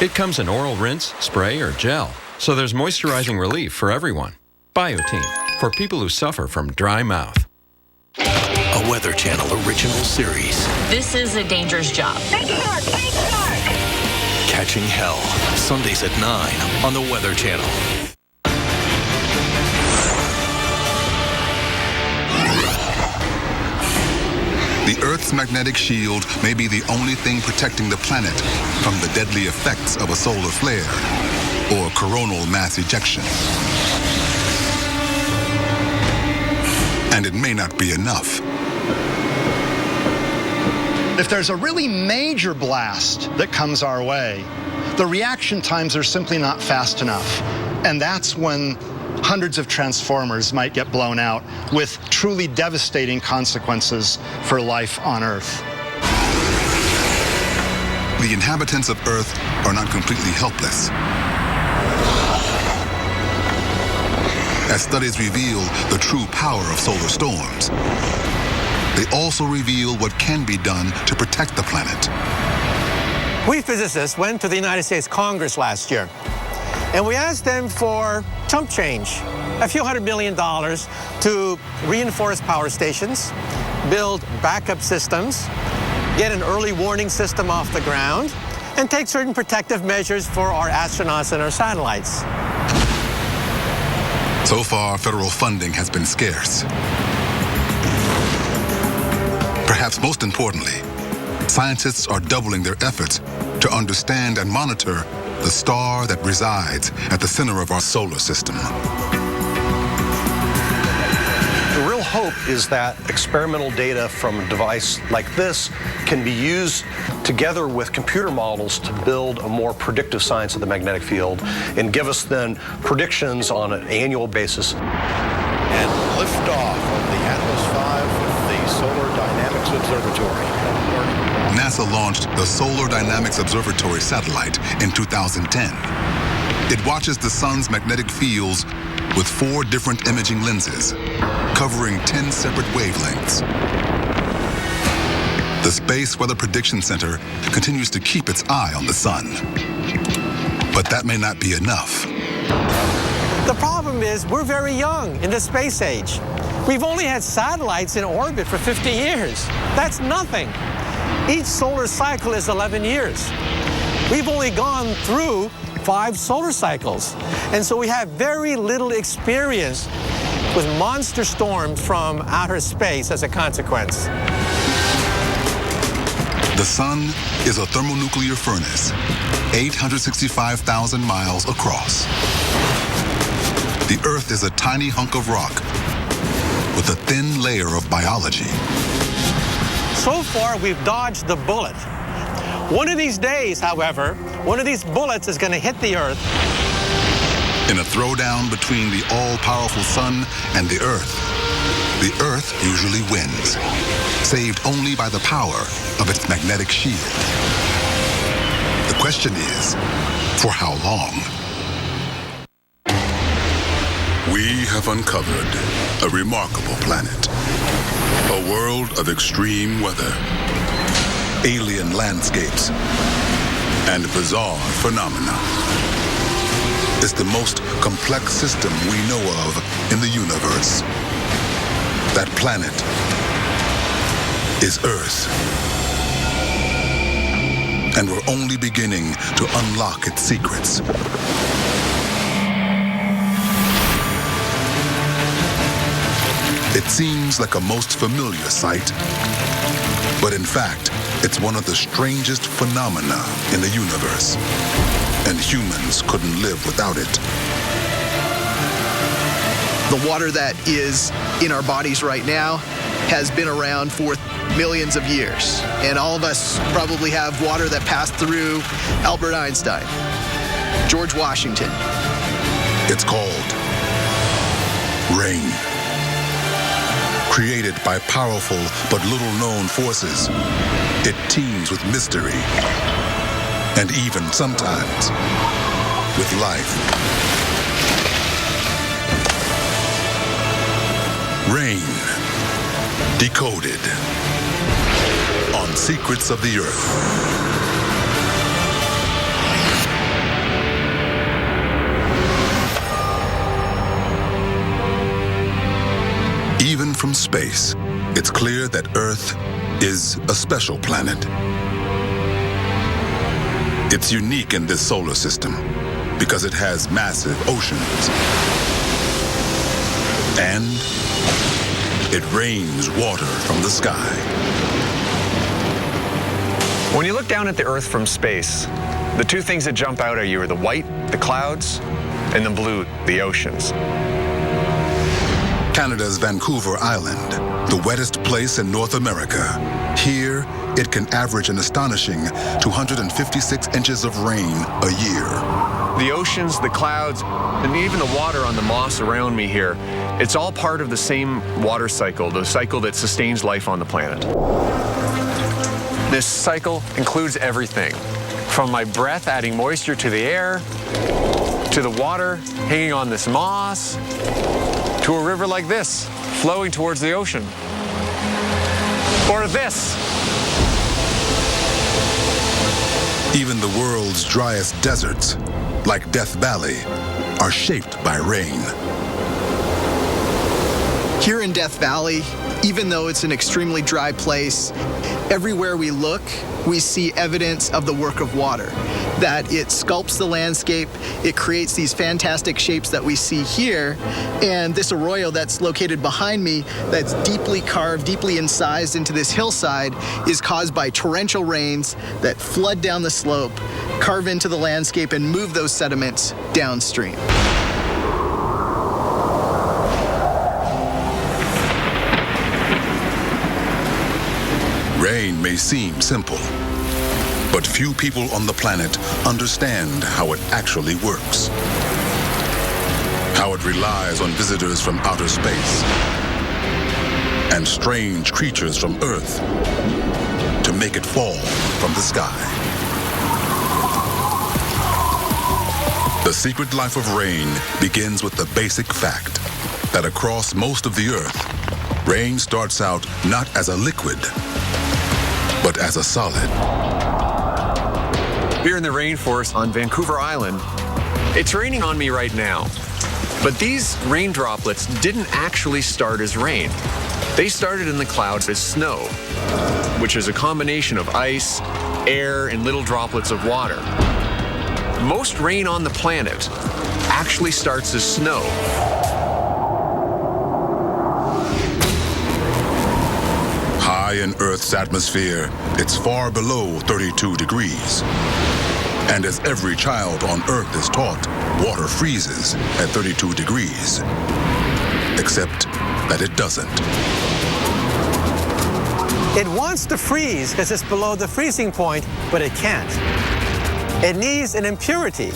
It comes in oral rinse, spray, or gel, so there's moisturizing relief for everyone. Biotene, for people who suffer from dry mouth. A Weather Channel original series. This is a dangerous job. Catching Hell. Sundays at 9 on the Weather Channel. The Earth's magnetic shield may be the only thing protecting the planet from the deadly effects of a solar flare or coronal mass ejection. And it may not be enough. If there's a really major blast that comes our way, the reaction times are simply not fast enough. And that's when hundreds of transformers might get blown out with truly devastating consequences for life on Earth. The inhabitants of Earth are not completely helpless. As studies reveal the true power of solar storms, they also reveal what can be done to protect the planet. We physicists went to the United States Congress last year, and we asked them for chump change, a few $100 million to reinforce power stations, build backup systems, get an early warning system off the ground, and take certain protective measures for our astronauts and our satellites. So far, federal funding has been scarce. Perhaps most importantly, scientists are doubling their efforts to understand and monitor the star that resides at the center of our solar system. The real hope is that experimental data from a device like this can be used together with computer models to build a more predictive science of the magnetic field and give us then predictions on an annual basis. And liftoff of the Atlas V with the Solar Dynamics Observatory. NASA launched the Solar Dynamics Observatory satellite in 2010. It watches the sun's magnetic fields with 4 different imaging lenses, covering 10 separate wavelengths. The Space Weather Prediction Center continues to keep its eye on the sun. But that may not be enough. The problem is we're very young in the space age. We've only had satellites in orbit for 50 years. That's nothing. Each solar cycle is 11 years. We've only gone through 5 solar cycles. And so we have very little experience with monster storms from outer space as a consequence. The sun is a thermonuclear furnace, 865,000 miles across. The Earth is a tiny hunk of rock with a thin layer of biology. So far, we've dodged the bullet. One of these days, however, one of these bullets is going to hit the Earth. In a throwdown between the all-powerful sun and the Earth usually wins, saved only by the power of its magnetic shield. The question is, for how long? We have uncovered a remarkable planet, a world of extreme weather, alien landscapes, and bizarre phenomena. It's the most complex system we know of in the universe. That planet is Earth. And we're only beginning to unlock its secrets. It seems like a most familiar sight, but in fact, it's one of the strangest phenomena in the universe, and humans couldn't live without it. The water that is in our bodies right now has been around for millions of years, and all of us probably have water that passed through Albert Einstein, George Washington. It's called rain. Created by powerful but little-known forces, it teems with mystery, and even sometimes with life. Rain, decoded on Secrets of the Earth. Even from space, it's clear that Earth is a special planet. It's unique in this solar system because it has massive oceans. And it rains water from the sky. When you look down at the Earth from space, the 2 things that jump out at you are the white, the clouds, and the blue, the oceans. Canada's Vancouver Island, the wettest place in North America. Here, it can average an astonishing 256 inches of rain a year. The oceans, the clouds, and even the water on the moss around me here, it's all part of the same water cycle, the cycle that sustains life on the planet. This cycle includes everything, from my breath adding moisture to the air, to the water hanging on this moss, to a river like this, flowing towards the ocean. Or this. Even the world's driest deserts, like Death Valley, are shaped by rain. Here in Death Valley, even though it's an extremely dry place, everywhere we look, we see evidence of the work of water. That it sculpts the landscape, it creates these fantastic shapes that we see here, and this arroyo that's located behind me, that's deeply carved, deeply incised into this hillside, is caused by torrential rains that flood down the slope, carve into the landscape, and move those sediments downstream. Rain may seem simple, but few people on the planet understand how it actually works. How it relies on visitors from outer space. and strange creatures from Earth to make it fall from the sky. The secret life of rain begins with the basic fact that across most of the Earth, rain starts out not as a liquid, but as a solid. Here in the rainforest on Vancouver Island, it's raining on me right now. But these rain droplets didn't actually start as rain. They started in the clouds as snow, which is a combination of ice, air, and little droplets of water. Most rain on the planet actually starts as snow. High in Earth's atmosphere, it's far below 32 degrees. And as every child on Earth is taught, water freezes at 32 degrees. Except that it doesn't. It wants to freeze because it's below the freezing point, but it can't. It needs an impurity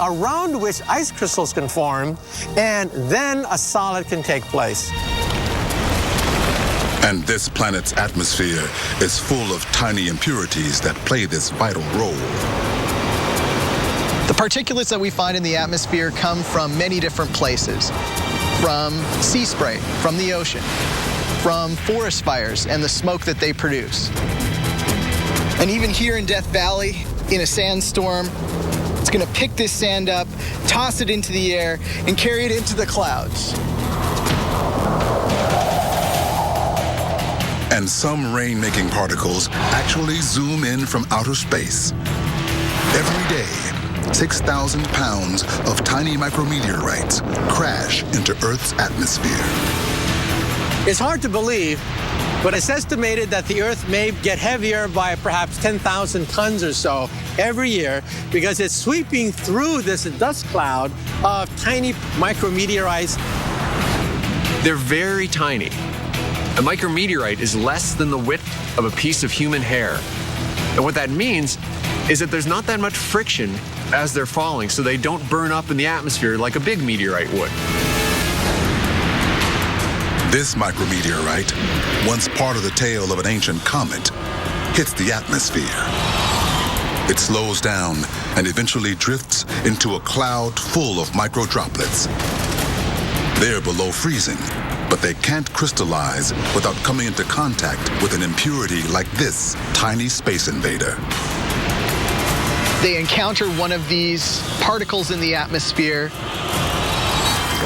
around which ice crystals can form, and then a solid can take place. And this planet's atmosphere is full of tiny impurities that play this vital role. The particulates that we find in the atmosphere come from many different places. From sea spray, from the ocean, from forest fires and the smoke that they produce. And even here in Death Valley, in a sandstorm, it's going to pick this sand up, toss it into the air, and carry it into the clouds. And some rain-making particles actually zoom in from outer space. Every day, 6,000 pounds of tiny micrometeorites crash into Earth's atmosphere. It's hard to believe, but it's estimated that the Earth may get heavier by perhaps 10,000 tons or so every year because it's sweeping through this dust cloud of tiny micrometeorites. They're very tiny. A micrometeorite is less than the width of a piece of human hair. And what that means is that there's not that much friction as they're falling, so they don't burn up in the atmosphere like a big meteorite would. This micrometeorite, once part of the tail of an ancient comet, hits the atmosphere. It slows down and eventually drifts into a cloud full of microdroplets. They're below freezing, but they can't crystallize without coming into contact with an impurity like this tiny space invader. They encounter one of these particles in the atmosphere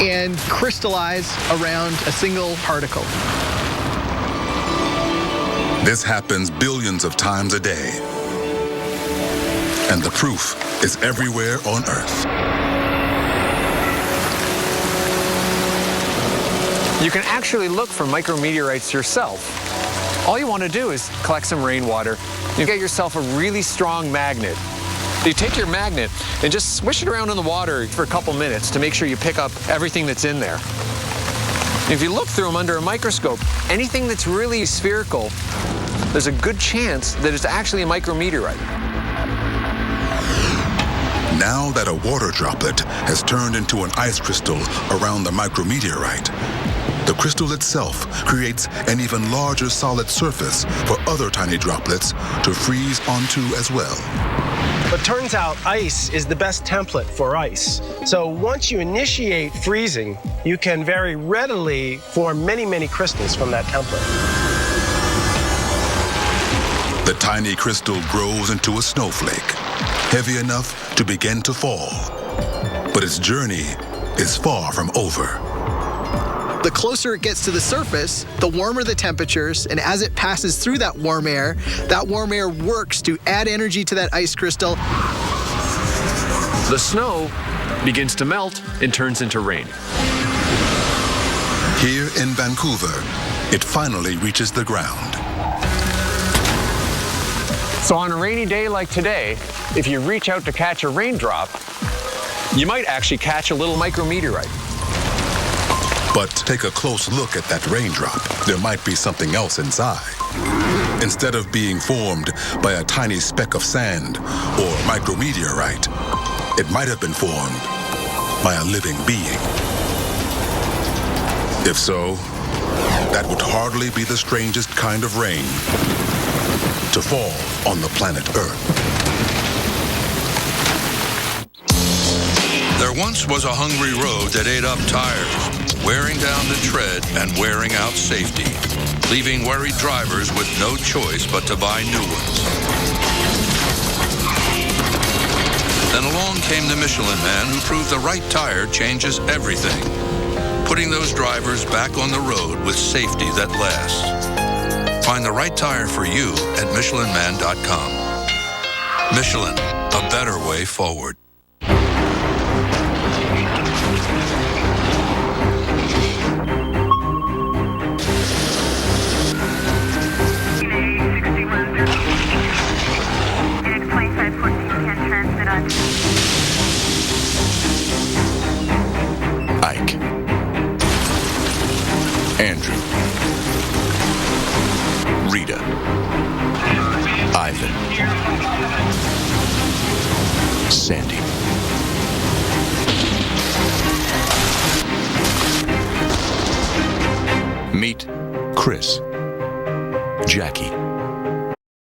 and crystallize around a single particle. This happens billions of times a day. And the proof is everywhere on Earth. You can actually look for micrometeorites yourself. All you want to do is collect some rainwater. You get yourself a really strong magnet. You take your magnet and just swish it around in the water for a couple minutes to make sure you pick up everything that's in there. If you look through them under a microscope, anything that's really spherical, there's a good chance that it's actually a micrometeorite. Now that a water droplet has turned into an ice crystal around the micrometeorite, the crystal itself creates an even larger solid surface for other tiny droplets to freeze onto as well. But turns out ice is the best template for ice. So once you initiate freezing, you can very readily form many, many crystals from that template. The tiny crystal grows into a snowflake, heavy enough to begin to fall. But its journey is far from over. The closer it gets to the surface, the warmer the temperatures, and as it passes through that warm air works to add energy to that ice crystal. The snow begins to melt and turns into rain. Here in Vancouver, it finally reaches the ground. So on a rainy day like today, if you reach out to catch a raindrop, you might actually catch a little micrometeorite. But take a close look at that raindrop. There might be something else inside. Instead of being formed by a tiny speck of sand or micrometeorite, it might have been formed by a living being. If so, that would hardly be the strangest kind of rain to fall on the planet Earth. There once was a hungry road that ate up tires, wearing down the tread and wearing out safety, leaving worried drivers with no choice but to buy new ones. Then along came the Michelin Man, who proved the right tire changes everything, putting those drivers back on the road with safety that lasts. Find the right tire for you at MichelinMan.com. Michelin, a better way forward. Ike. Andrew. Rita. Ivan. Sandy. Meet Chris. Jackie.